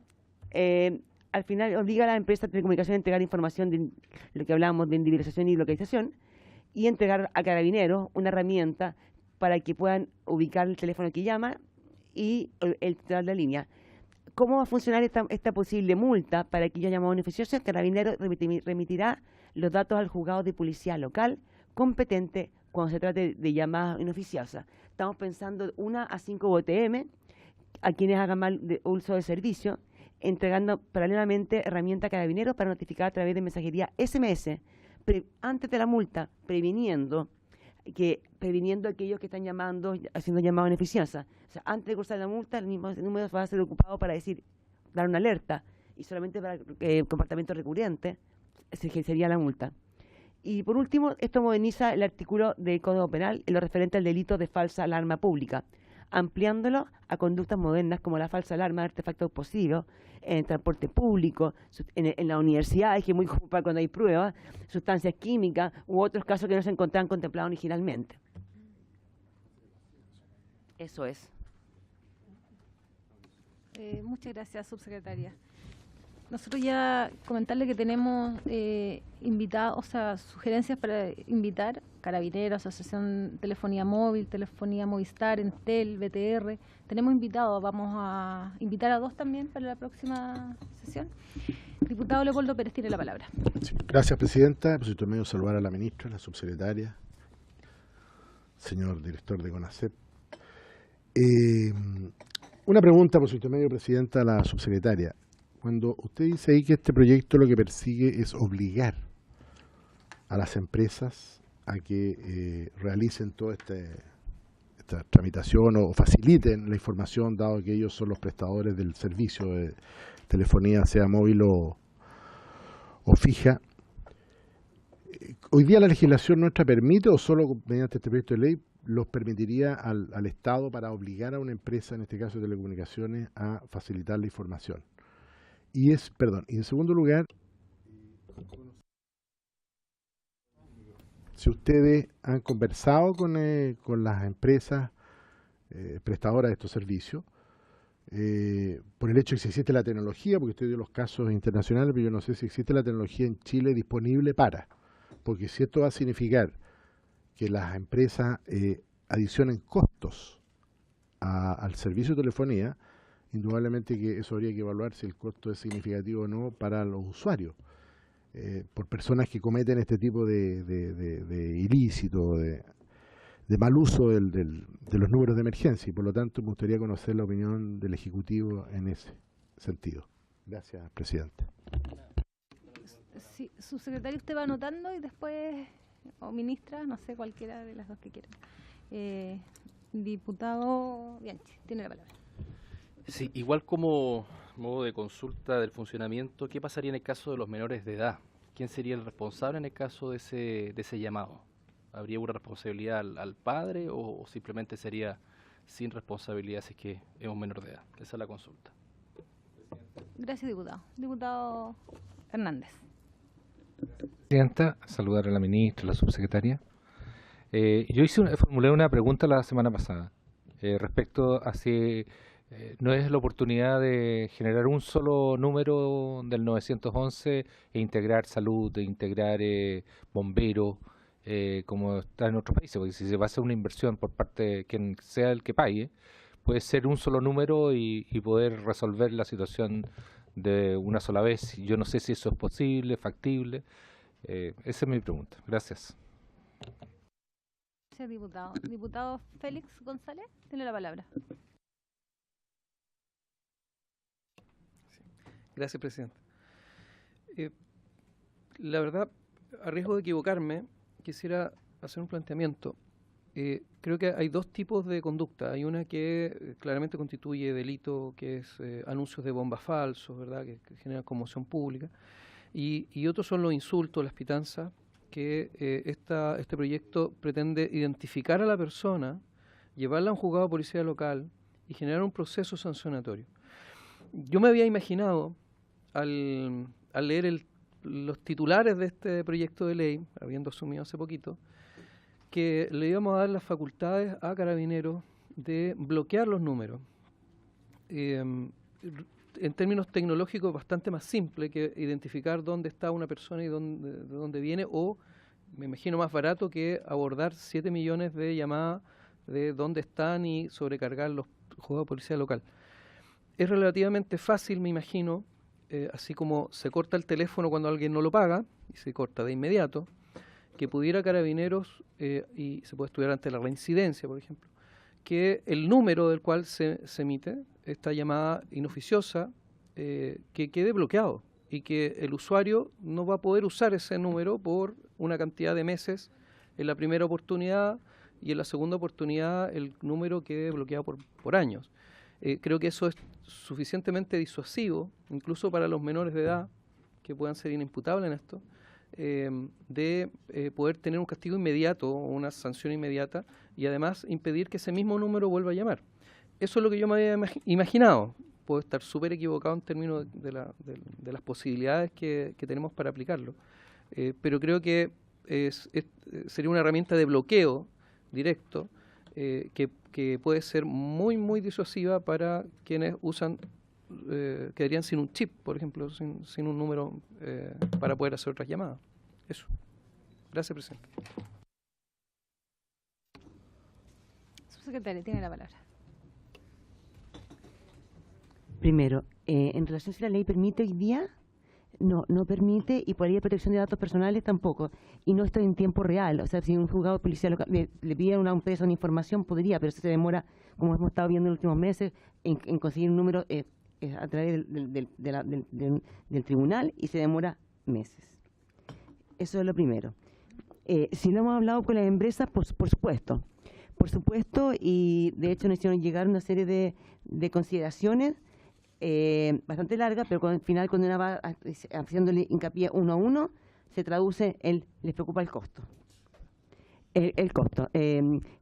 al final obliga a las empresas de telecomunicaciones a entregar información de lo que hablábamos de individualización y localización y entregar a Carabineros una herramienta para que puedan ubicar el teléfono que llama y el titular de la línea. ¿Cómo va a funcionar esta posible multa para aquellos llamados inoficiosos? Carabineros remitirá los datos al juzgado de policía local competente cuando se trate de llamadas inoficiosas. Estamos pensando 1 a 5 UTM a quienes hagan mal uso de servicio, entregando paralelamente herramienta a Carabineros para notificar a través de mensajería SMS, antes de la multa, previniendo a aquellos que están haciendo llamadas inoficiosas. O sea, antes de cursar la multa, el número va a ser ocupado para dar una alerta, y solamente para comportamiento recurrente se ejercería la multa. Y por último, esto moderniza el artículo del Código Penal en lo referente al delito de falsa alarma pública, ampliándolo a conductas modernas como la falsa alarma de artefactos explosivos en el transporte público, en la universidad, que es muy común para cuando hay pruebas, sustancias químicas u otros casos que no se encontraban contemplados originalmente. Eso es. Muchas gracias, subsecretaria. Nosotros ya comentarle que tenemos invitados, o sea, sugerencias para invitar Carabineros, Asociación Telefonía Móvil, Telefonía Movistar, Entel, BTR. Tenemos invitados, vamos a invitar a 2 también para la próxima sesión. Diputado Leopoldo Pérez tiene la palabra. Sí, gracias, presidenta. Por medio saludar a la ministra, a la subsecretaria, señor director de CONACEP. Una pregunta, por su medio, presidenta, a la subsecretaria. Cuando usted dice ahí que este proyecto lo que persigue es obligar a las empresas a que realicen toda esta tramitación o faciliten la información, dado que ellos son los prestadores del servicio de telefonía, sea móvil o fija, ¿hoy día la legislación nuestra permite o solo mediante este proyecto de ley los permitiría al Estado para obligar a una empresa, en este caso de telecomunicaciones, a facilitar la información? Y en segundo lugar, si ustedes han conversado con las empresas prestadoras de estos servicios, por el hecho de que existe la tecnología, porque usted dio los casos internacionales, pero yo no sé si existe la tecnología en Chile disponible porque si esto va a significar que las empresas adicionen costos al servicio de telefonía, indudablemente que eso habría que evaluar si el costo es significativo o no para los usuarios. Por personas que cometen este tipo de ilícito, de mal uso de los números de emergencia, y por lo tanto me gustaría conocer la opinión del Ejecutivo en ese sentido. Gracias, presidente. Sí, subsecretario, usted va anotando y después, o ministra, no sé, cualquiera de las dos que quieran. Diputado Bianchi, tiene la palabra. Sí, igual como modo de consulta del funcionamiento, ¿qué pasaría en el caso de los menores de edad? ¿Quién sería el responsable en el caso de ese llamado? ¿Habría una responsabilidad al padre o simplemente sería sin responsabilidad si es que es un menor de edad? Esa es la consulta. Gracias, diputado. Diputado Hernández. Presidenta, saludar a la ministra, a la subsecretaria. Yo formulé una pregunta la semana pasada respecto a si no es la oportunidad de generar un solo número del 911 e integrar salud, e integrar bomberos, como está en otros países, porque si se va a hacer una inversión por parte de quien sea el que pague, puede ser un solo número y poder resolver la situación de una sola vez. Yo no sé si eso es posible, factible. Esa es mi pregunta. Gracias. Gracias, diputado. Diputado Félix González, tiene la palabra. Gracias, presidente. La verdad, a riesgo de equivocarme, quisiera hacer un planteamiento. Creo que hay dos tipos de conducta. Hay una que claramente constituye delito, que es anuncios de bombas falsos, ¿verdad?, que generan conmoción pública. Y otros son los insultos, las pitanzas, que este proyecto pretende identificar a la persona, llevarla a un juzgado de policía local y generar un proceso sancionatorio. Yo me había imaginado, al leer los titulares de este proyecto de ley, habiendo asumido hace poquito, que le íbamos a dar las facultades a Carabineros de bloquear los números. En términos tecnológicos, bastante más simple que identificar dónde está una persona y de dónde viene, o me imagino más barato que abordar 7 millones de llamadas de dónde están y sobrecargar los juzgados de policía local. Es relativamente fácil, me imagino, así como se corta el teléfono cuando alguien no lo paga, y se corta de inmediato, que pudiera Carabineros, y se puede estudiar ante la reincidencia, por ejemplo, que el número del cual se emite esta llamada inoficiosa, que quede bloqueado y que el usuario no va a poder usar ese número por una cantidad de meses en la primera oportunidad, y en la segunda oportunidad el número quede bloqueado por años. Creo que eso es suficientemente disuasivo, incluso para los menores de edad, que puedan ser inimputables en esto, de poder tener un castigo inmediato o una sanción inmediata, y además impedir que ese mismo número vuelva a llamar. Eso es lo que yo me había imaginado. Puedo estar súper equivocado en términos de las posibilidades que tenemos para aplicarlo, pero creo que sería una herramienta de bloqueo directo que puede ser muy, muy disuasiva para quienes usan, quedarían sin un chip, por ejemplo, sin un número para poder hacer otras llamadas. Eso. Gracias, presidente. Subsecretario, tiene la palabra. Primero, en relación a si la ley permite hoy día, no permite, y por ahí de protección de datos personales tampoco, y no está en tiempo real. O sea, si un juzgado de policía local le pide a una empresa una información, podría, pero eso se demora, como hemos estado viendo en los últimos meses, en conseguir un número a través del tribunal, y se demora meses. Eso es lo primero. Si lo hemos hablado con las empresas, por supuesto, y de hecho nos hicieron llegar una serie de consideraciones bastante larga, pero al final, cuando una va haciéndole hincapié uno a uno, se traduce les preocupa el costo. El costo.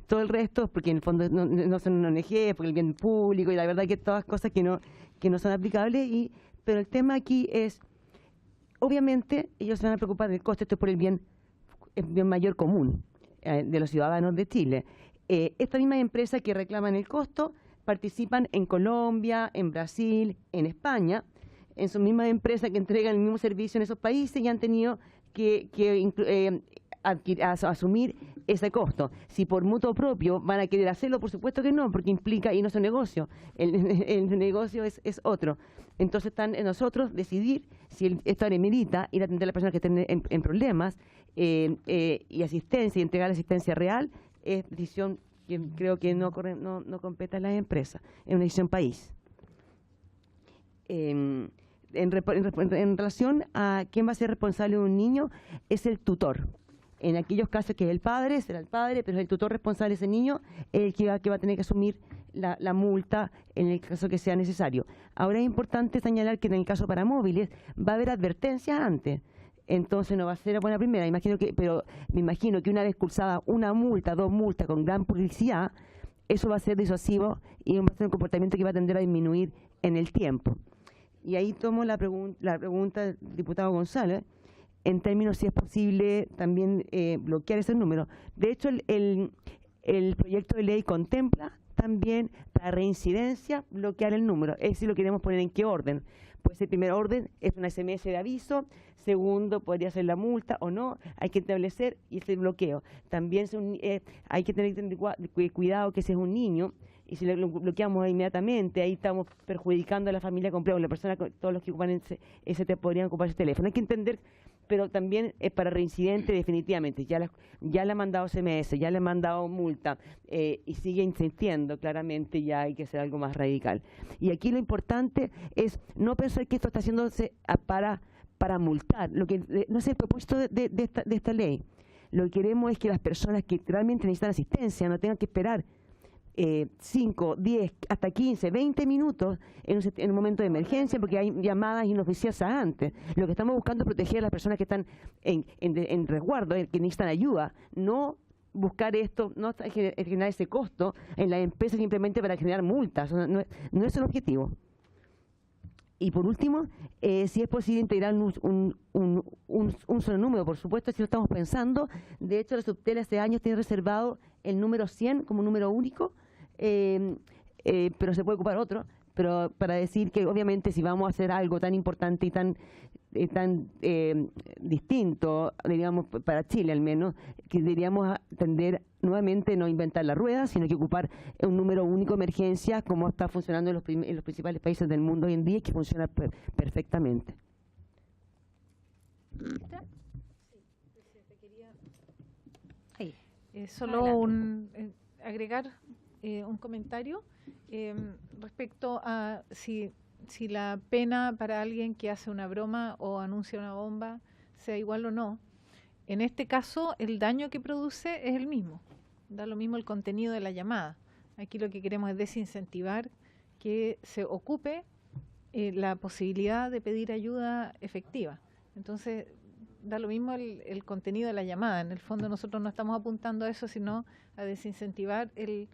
Todo el resto, porque en el fondo no son una ONG, porque el bien público, y la verdad que todas cosas que no son aplicables, pero el tema aquí es, obviamente, ellos se van a preocupar del costo. Esto es por el bien mayor común de los ciudadanos de Chile. Estas mismas empresas que reclaman el costo participan en Colombia, en Brasil, en España, en sus mismas empresas que entregan el mismo servicio en esos países, y han tenido que asumir ese costo. Si por mutuo propio van a querer hacerlo, por supuesto que no, porque implica, y no es un negocio, el negocio es otro. Entonces están en nosotros decidir si esto amerita ir a atender a las personas que estén en problemas y asistencia, y entregar asistencia real, es decisión que creo que no compete a las empresas, es una decisión país. En relación a quién va a ser responsable de un niño, es el tutor. En aquellos casos que es el padre, será el padre, pero es el tutor responsable de ese niño el que va a tener que asumir la multa en el caso que sea necesario. Ahora es importante señalar que en el caso para móviles va a haber advertencias antes. Entonces no va a ser a buena primera, pero me imagino que una vez cursada una multa, 2 multas con gran publicidad, eso va a ser disuasivo y va a ser un comportamiento que va a tender a disminuir en el tiempo. Y ahí tomo la pregunta del diputado González, en términos si es posible también bloquear ese número. De hecho, el proyecto de ley contempla también para reincidencia bloquear el número. Es decir, lo queremos poner en qué orden. Pues el primer orden es una SMS de aviso, segundo podría ser la multa o no, hay que establecer y ese bloqueo. También hay que tener cuidado que si es un niño, y si lo bloqueamos inmediatamente, ahí estamos perjudicando a la familia completa, la persona, todos los que ocupan podrían ocupar ese teléfono. Hay que entender, pero también es para reincidente definitivamente. Ya le han mandado SMS, ya le han mandado multa y sigue insistiendo, claramente ya hay que hacer algo más radical. Y aquí lo importante es no pensar que esto está haciéndose para multar. Lo que no es el propósito de esta ley. Lo que queremos es que las personas que realmente necesitan asistencia no tengan que esperar 5, 10, hasta 15, 20 minutos en un momento de emergencia, porque hay llamadas inoficiosas antes. Lo que estamos buscando es proteger a las personas que están en resguardo, que necesitan ayuda, no buscar esto, no generar ese costo en las empresas simplemente para generar multas. No es el objetivo. Y por último, si es posible integrar un solo número, por supuesto, si lo estamos pensando. De hecho, la Subtel hace años tiene reservado el número 100 como número único, pero se puede ocupar otro. Pero para decir que obviamente si vamos a hacer algo tan importante y tan distinto, digamos, para Chile al menos, que deberíamos tender nuevamente no inventar la rueda, sino que ocupar un número único de emergencia como está funcionando en los principales países del mundo hoy en día y que funciona perfectamente. Solo agregar un comentario respecto a si la pena para alguien que hace una broma o anuncia una bomba sea igual o no. En este caso, el daño que produce es el mismo. Da lo mismo el contenido de la llamada. Aquí lo que queremos es desincentivar que se ocupe la posibilidad de pedir ayuda efectiva. Entonces, da lo mismo el contenido de la llamada. En el fondo nosotros no estamos apuntando a eso, sino a desincentivar el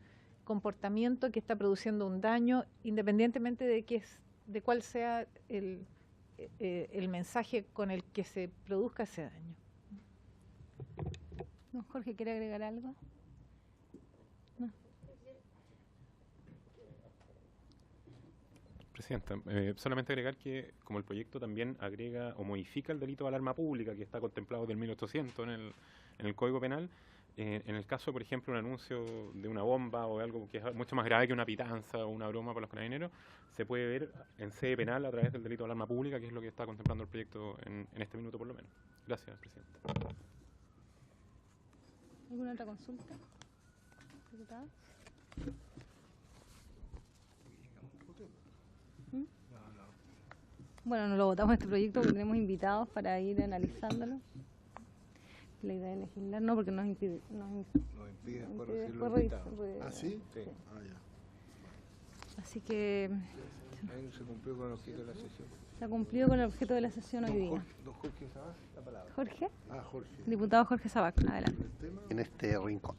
comportamiento que está produciendo un daño, independientemente de cuál sea el mensaje con el que se produzca ese daño. ¿Don Jorge quiere agregar algo? No. Presidenta, solamente agregar que como el proyecto también agrega o modifica el delito de alarma pública que está contemplado del 1800 en el Código Penal, en el caso, por ejemplo, un anuncio de una bomba o de algo que es mucho más grave que una pitanza o una broma por los carabineros, se puede ver en sede penal a través del delito de alarma pública, que es lo que está contemplando el proyecto en este minuto por lo menos. Gracias, Presidenta. ¿Alguna otra consulta? ¿Diputado? Bueno, no lo votamos este proyecto porque tenemos invitados para ir analizándolo. La idea de legislar no, porque nos impide después revisar. ¿Ah, sí? Sí. Ah, ya. Así que Se cumplió con el objeto de la sesión. se ha cumplido con el objeto de la sesión hoy día. Don Jorge Sabac, la palabra. Jorge. Jorge. Diputado Jorge Sabac, adelante. En este rincón.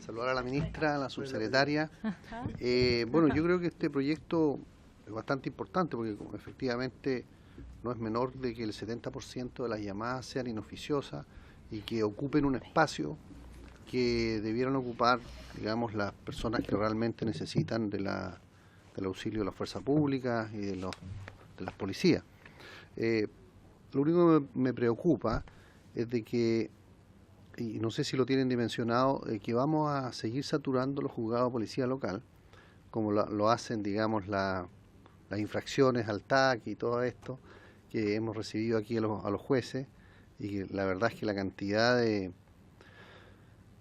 Saludar a la ministra, a la subsecretaria. Bueno, yo creo que este proyecto es bastante importante porque efectivamente no es menor de que el 70% de las llamadas sean inoficiosas y que ocupen un espacio que debieran ocupar, digamos, las personas que realmente necesitan del auxilio de la fuerza pública y de las policías. Lo único que me preocupa es de que y no sé si lo tienen dimensionado, que vamos a seguir saturando los juzgados de policía local, como lo hacen, digamos, las infracciones al TAC y todo esto que hemos recibido aquí a los jueces, y que la verdad es que la cantidad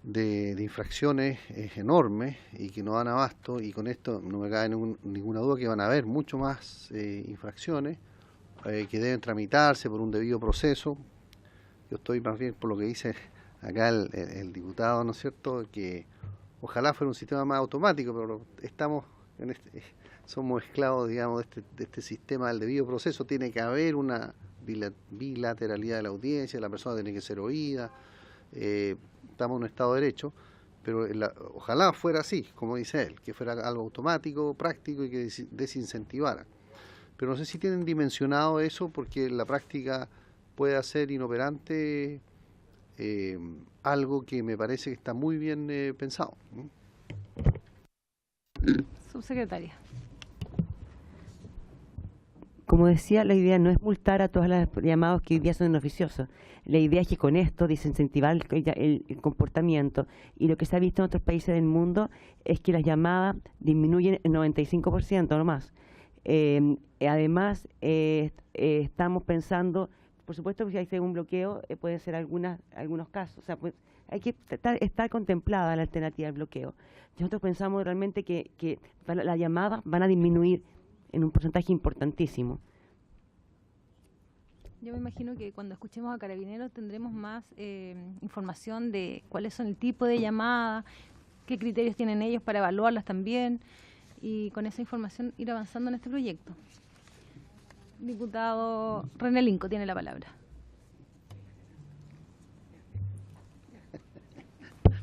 de infracciones es enorme y que no dan abasto, y con esto no me cabe ninguna duda que van a haber mucho más infracciones que deben tramitarse por un debido proceso. Yo estoy más bien por lo que dice acá el diputado, ¿no es cierto?, que ojalá fuera un sistema más automático, pero estamos somos esclavos, digamos, de este sistema del debido proceso. Tiene que haber una bilateralidad de la audiencia, la persona tiene que ser oída, estamos en un Estado de Derecho, pero ojalá fuera así, como dice él, que fuera algo automático, práctico y que desincentivara. Pero no sé si tienen dimensionado eso, porque en la práctica puede hacer inoperante algo que me parece que está muy bien pensado. Subsecretaria. Como decía, la idea no es multar a todos los llamados que hoy día son inoficiosos. La idea es que con esto desincentivar el comportamiento, y lo que se ha visto en otros países del mundo es que las llamadas disminuyen el 95% no más. Además, estamos pensando, por supuesto que si hay un bloqueo, puede ser algunos casos, o sea, pues, hay que estar contemplada la alternativa del bloqueo. Nosotros pensamos realmente que las llamadas van a disminuir en un porcentaje importantísimo. Yo me imagino que cuando escuchemos a Carabineros tendremos más información de cuáles son el tipo de llamada, qué criterios tienen ellos para evaluarlas también, y con esa información ir avanzando en este proyecto. Diputado René Linco tiene la palabra.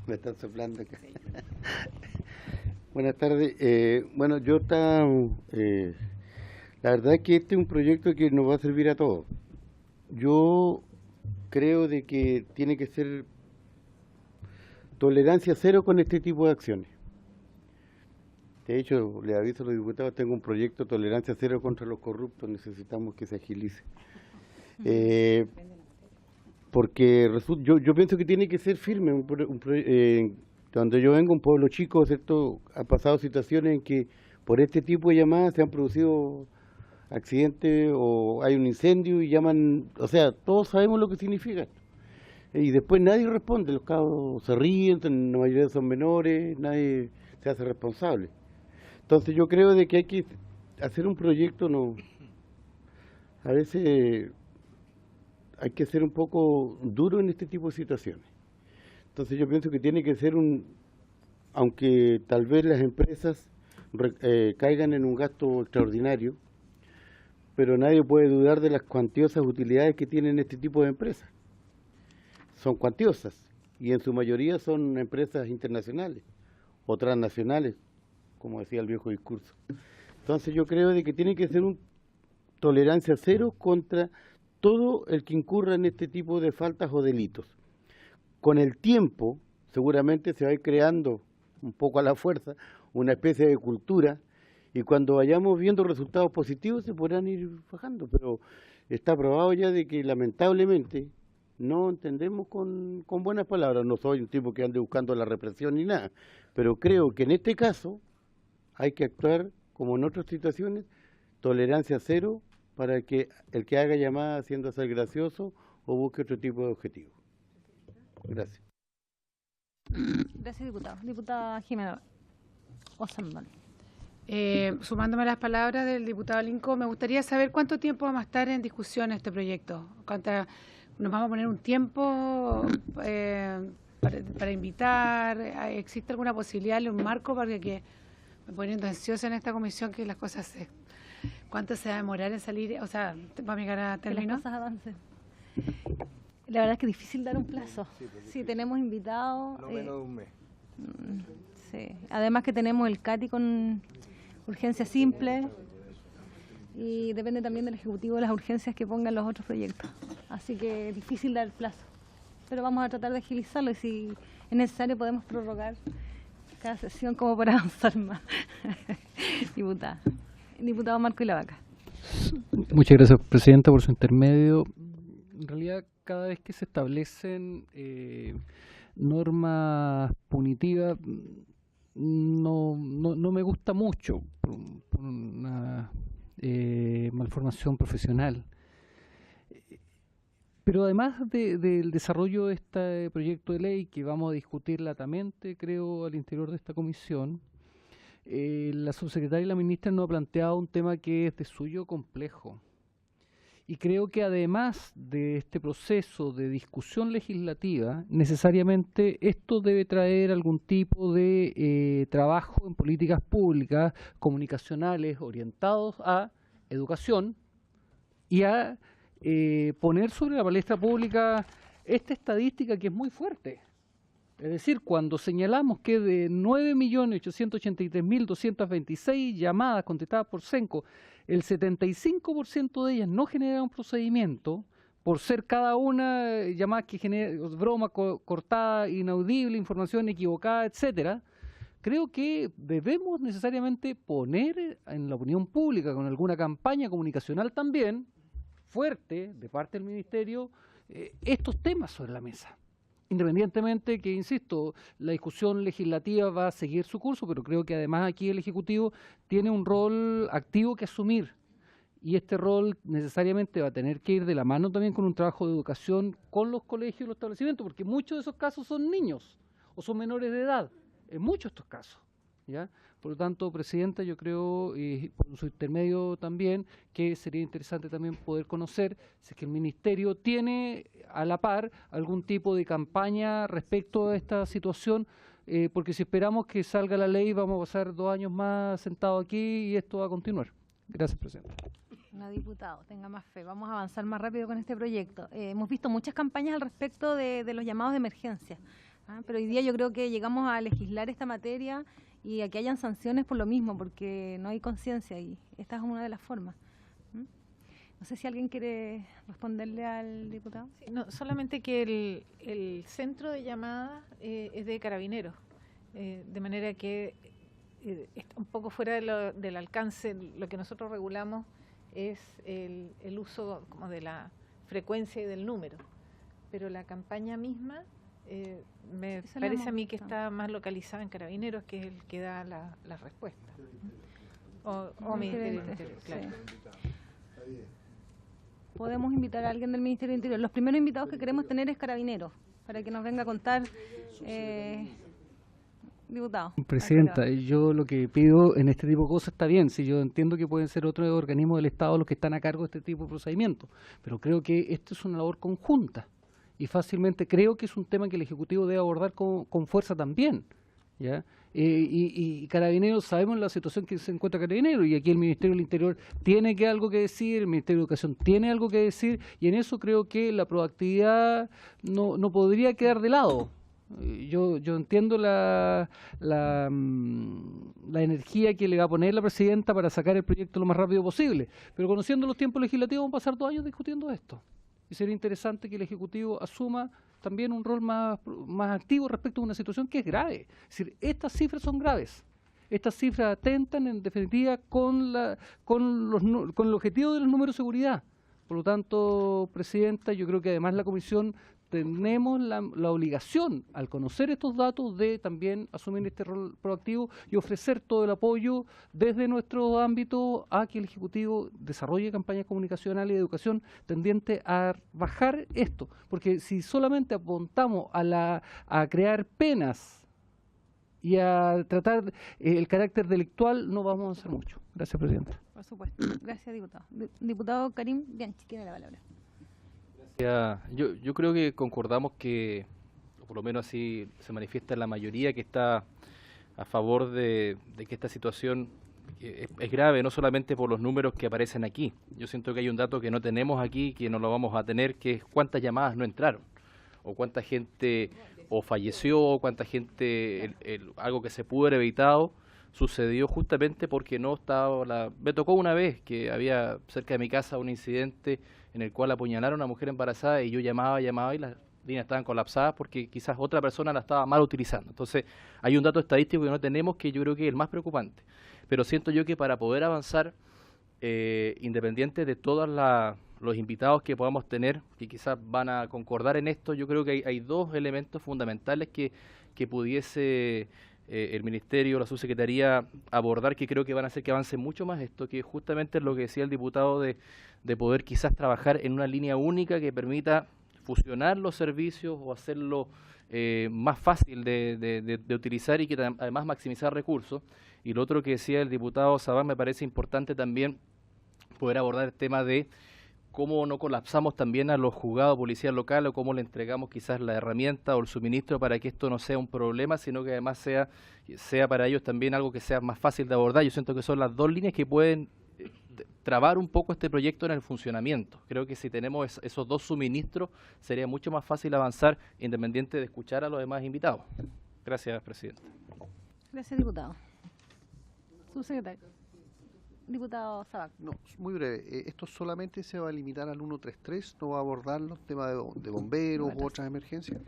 Me están soplando acá. Buenas tardes. Bueno, la verdad es que este es un proyecto que nos va a servir a todos. Yo creo de que tiene que ser tolerancia cero con este tipo de acciones. De hecho, le aviso a los diputados, tengo un proyecto de tolerancia cero contra los corruptos, necesitamos que se agilice. Porque yo pienso que tiene que ser firme. Donde yo vengo, un pueblo chico, ¿cierto?, ha pasado situaciones en que por este tipo de llamadas se han producido accidentes o hay un incendio y llaman, o sea, todos sabemos lo que significa. Y después nadie responde, los cabros se ríen, la mayoría son menores, nadie se hace responsable. Entonces yo creo de que hay que hacer un proyecto, a veces hay que ser un poco duro en este tipo de situaciones. Entonces yo pienso que tiene que ser aunque tal vez las empresas caigan en un gasto extraordinario, pero nadie puede dudar de las cuantiosas utilidades que tienen este tipo de empresas. Son cuantiosas y en su mayoría son empresas internacionales o transnacionales, como decía el viejo discurso. Entonces yo creo de que tiene que ser una tolerancia cero contra todo el que incurra en este tipo de faltas o delitos. Con el tiempo, seguramente se va a ir creando un poco a la fuerza una especie de cultura, y cuando vayamos viendo resultados positivos se podrán ir bajando, pero está probado ya de que lamentablemente no entendemos con buenas palabras. No soy un tipo que ande buscando la represión ni nada, pero creo que en este caso hay que actuar como en otras situaciones, tolerancia cero para que el que haga llamada haciendo ser gracioso o busque otro tipo de objetivo. Gracias. Gracias, diputado. Diputada Jimena Osamban. Sumándome a las palabras del diputado Linco, me gustaría saber cuánto tiempo vamos a estar en discusión este proyecto. ¿Nos vamos a poner un tiempo para invitar? ¿Existe alguna posibilidad de un marco para que me poniendo ansiosa en esta comisión que las cosas ¿cuánto se va a demorar en salir? O sea, ¿va a llegar a término? Que las cosas avancen. La verdad es que es difícil dar un plazo. Sí, tenemos invitados. No menos de un mes. Sí. Además que tenemos el CATI con urgencia simple y depende también del Ejecutivo de las urgencias que pongan los otros proyectos. Así que es difícil dar el plazo. Pero vamos a tratar de agilizarlo y si es necesario podemos prorrogar cada sesión como para avanzar más. Diputado Marco Ilavaca. Muchas gracias, Presidenta, por su intermedio. En realidad, cada vez que se establecen normas punitivas no me gusta mucho por una malformación profesional. Pero además del desarrollo de este proyecto de ley que vamos a discutir latamente, creo, al interior de esta comisión, la subsecretaria y la ministra nos ha planteado un tema que es de suyo complejo. Y creo que además de este proceso de discusión legislativa, necesariamente esto debe traer algún tipo de trabajo en políticas públicas, comunicacionales, orientados a educación y a poner sobre la palestra pública esta estadística que es muy fuerte. Es decir, cuando señalamos que de 9.883.226 llamadas contestadas por SENCO, el 75% de ellas no generaron procedimiento, por ser cada una llamadas que genera broma cortada, inaudible, información equivocada, etcétera, creo que debemos necesariamente poner en la opinión pública, con alguna campaña comunicacional también, fuerte, de parte del Ministerio, estos temas sobre la mesa. Independientemente que, insisto, la discusión legislativa va a seguir su curso, pero creo que además aquí el Ejecutivo tiene un rol activo que asumir. Y este rol necesariamente va a tener que ir de la mano también con un trabajo de educación con los colegios y los establecimientos, porque muchos de esos casos son niños o son menores de edad, en muchos de estos casos, ¿ya? Por lo tanto, Presidenta, yo creo, y por su intermedio también, que sería interesante también poder conocer si es que el Ministerio tiene a la par algún tipo de campaña respecto a esta situación, porque si esperamos que salga la ley vamos a pasar 2 años más sentados aquí y esto va a continuar. Gracias, Presidenta. No, diputado, tenga más fe. Vamos a avanzar más rápido con este proyecto. Hemos visto muchas campañas al respecto de los llamados de emergencia, pero hoy día yo creo que llegamos a legislar esta materia y a que hayan sanciones por lo mismo, porque no hay conciencia y esta es una de las formas. No sé si alguien quiere responderle al diputado. Sí, no, solamente que el centro de llamadas es de Carabineros, de manera que está un poco fuera del alcance. Lo que nosotros regulamos es el uso como de la frecuencia y del número, pero la campaña misma me parece a mí que está más localizada en Carabineros, que es el que da la respuesta. O Ministerio del Interior, claro. Sí. Podemos invitar a alguien del Ministerio del Interior. Los primeros invitados que queremos tener es Carabineros, para que nos venga a contar, diputado. Presidenta, yo lo que pido en este tipo de cosas está bien, si yo entiendo que pueden ser otros organismos del Estado los que están a cargo de este tipo de procedimientos, pero creo que esto es una labor conjunta. Y fácilmente creo que es un tema que el Ejecutivo debe abordar con fuerza también, ¿ya? Y Carabineros, sabemos la situación que se encuentra Carabineros, y aquí el Ministerio del Interior tiene algo que decir, el Ministerio de Educación tiene algo que decir, y en eso creo que la proactividad no podría quedar de lado. Yo entiendo la energía que le va a poner la Presidenta para sacar el proyecto lo más rápido posible, pero conociendo los tiempos legislativos vamos a pasar 2 años discutiendo esto. Y sería interesante que el Ejecutivo asuma también un rol más activo respecto a una situación que es grave. Es decir, estas cifras son graves. Estas cifras atentan, en definitiva, con el objetivo de los números de seguridad. Por lo tanto, Presidenta, yo creo que además la Comisión tenemos la obligación, al conocer estos datos, de también asumir este rol proactivo y ofrecer todo el apoyo desde nuestro ámbito a que el Ejecutivo desarrolle campañas comunicacionales y de educación tendiente a bajar esto. Porque si solamente apuntamos a crear penas y a tratar el carácter delictual, no vamos a avanzar mucho. Gracias, Presidenta. Por supuesto. Gracias, diputado. Diputado Karim Bianchi, tiene la palabra. Yo creo que concordamos que, o por lo menos así se manifiesta la mayoría, que está a favor de que esta situación es grave, no solamente por los números que aparecen aquí. Yo siento que hay un dato que no tenemos aquí, que no lo vamos a tener, que es cuántas llamadas no entraron, o cuánta gente o falleció, o cuánta gente, algo que se pudo haber evitado, sucedió justamente porque no estaba... Me tocó una vez que había cerca de mi casa un incidente en el cual apuñalaron a una mujer embarazada y yo llamaba y las líneas estaban colapsadas porque quizás otra persona la estaba mal utilizando. Entonces hay un dato estadístico que no tenemos, que yo creo que es el más preocupante. Pero siento yo que para poder avanzar, independiente de todas los invitados que podamos tener, que quizás van a concordar en esto, yo creo que hay dos elementos fundamentales que pudiese el Ministerio, la Subsecretaría abordar, que creo que van a hacer que avance mucho más esto, que justamente es lo que decía el diputado de poder quizás trabajar en una línea única que permita fusionar los servicios o hacerlo más fácil de utilizar y que además maximizar recursos. Y lo otro que decía el diputado Sabán, me parece importante también poder abordar el tema de cómo no colapsamos también a los juzgados de policía local o cómo le entregamos quizás la herramienta o el suministro para que esto no sea un problema, sino que además sea para ellos también algo que sea más fácil de abordar. Yo siento que son las dos líneas que pueden trabar un poco este proyecto en el funcionamiento. Creo que si tenemos esos dos suministros sería mucho más fácil avanzar independiente de escuchar a los demás invitados. Gracias, presidente. Gracias, diputado. Subsecretario. Diputado Sabac. No, muy breve. Esto solamente se va a limitar al 133, no va a abordar los temas de bomberos u otras emergencias.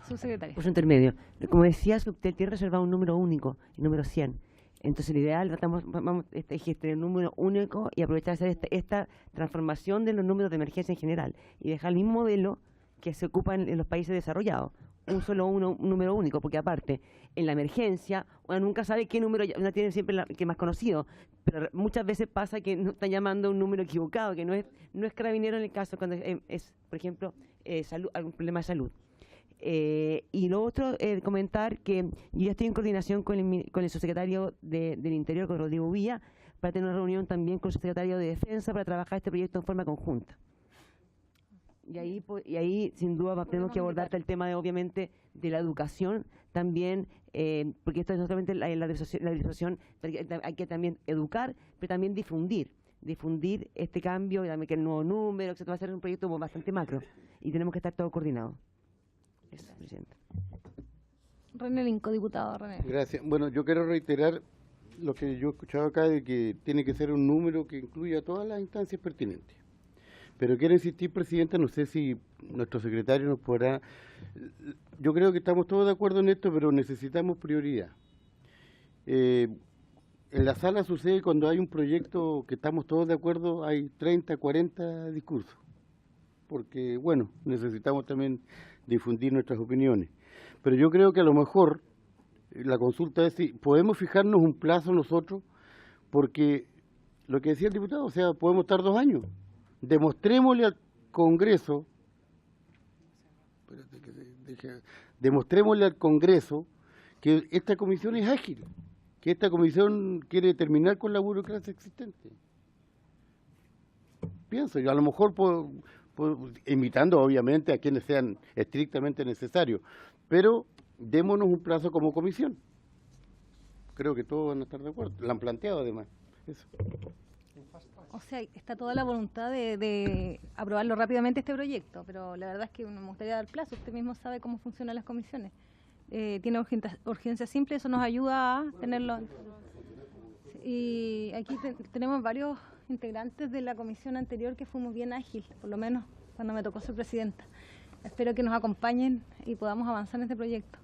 Subsecretario. Por su intermedio. Como decía, Subtel tiene reservado un número único, el número 100. Entonces, lo ideal, vamos a gestionar el número único y aprovechar de hacer esta transformación de los números de emergencia en general y dejar el mismo modelo que se ocupa en los países desarrollados. Un número único, porque aparte, en la emergencia, uno nunca sabe qué número, uno tiene siempre que más conocido, pero muchas veces pasa que no están llamando a un número equivocado, que no es carabinero en el caso cuando es por ejemplo, algún problema de salud. Y lo otro, comentar que yo ya estoy en coordinación con el subsecretario del Interior, con Rodrigo Villa, para tener una reunión también con el subsecretario de Defensa para trabajar este proyecto en forma conjunta. Y ahí sin duda tenemos que abordar el tema obviamente de la educación también, porque esto es no solamente la disuasión, hay que también educar, pero también difundir este cambio, también que el nuevo número, etcétera. Va a ser un proyecto bastante macro y tenemos que estar todos coordinados. Eso, presidente. René Linco, diputado. René. Gracias. Bueno, yo quiero reiterar lo que yo he escuchado acá, de que tiene que ser un número que incluya todas las instancias pertinentes. Pero quiero insistir, presidenta, no sé si nuestro secretario nos podrá... Yo creo que estamos todos de acuerdo en esto, pero necesitamos prioridad. En la sala sucede cuando hay un proyecto que estamos todos de acuerdo, hay 30, 40 discursos. Porque, bueno, necesitamos también difundir nuestras opiniones. Pero yo creo que a lo mejor la consulta es si podemos fijarnos un plazo nosotros, porque lo que decía el diputado, o sea, podemos estar 2 años. Demostrémosle al Congreso, que esta comisión es ágil, que esta comisión quiere terminar con la burocracia existente. Pienso, yo a lo mejor invitando obviamente a quienes sean estrictamente necesarios, pero démonos un plazo como comisión. Creo que todos van a estar de acuerdo, lo han planteado además. Eso. O sea, está toda la voluntad de aprobarlo rápidamente este proyecto, pero la verdad es que me gustaría dar plazo. Usted mismo sabe cómo funcionan las comisiones. Tiene urgencia simple, eso nos ayuda a tenerlo. Y aquí tenemos varios integrantes de la comisión anterior que fuimos bien ágil, por lo menos cuando me tocó ser presidenta. Espero que nos acompañen y podamos avanzar en este proyecto.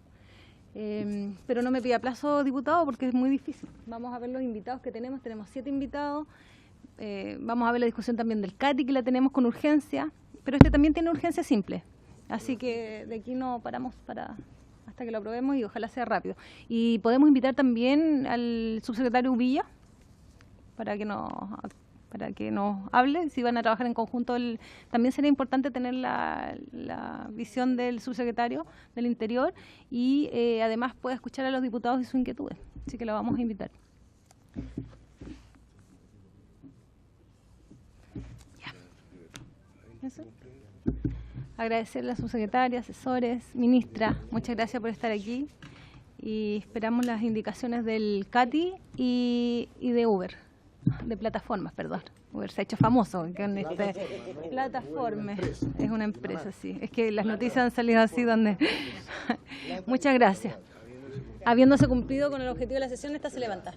Pero no me pida plazo, diputado, porque es muy difícil. Vamos a ver los invitados que tenemos 7 invitados. Vamos a ver la discusión también del CATI, que la tenemos con urgencia, pero este también tiene urgencia simple. Así que de aquí no paramos hasta que lo aprobemos y ojalá sea rápido. Y podemos invitar también al subsecretario Villa para que nos hable, si van a trabajar en conjunto. También sería importante tener la visión del subsecretario del Interior y además puede escuchar a los diputados y sus inquietudes. Así que lo vamos a invitar. Eso. Agradecerle a la subsecretaria, asesores, ministra, muchas gracias por estar aquí y esperamos las indicaciones del CATI y de Uber, de plataformas, perdón. Uber se ha hecho famoso con plataforma, es una empresa, sí. Es que las noticias han salido así donde... Muchas gracias. Habiéndose cumplido con el objetivo de la sesión, esta se levanta.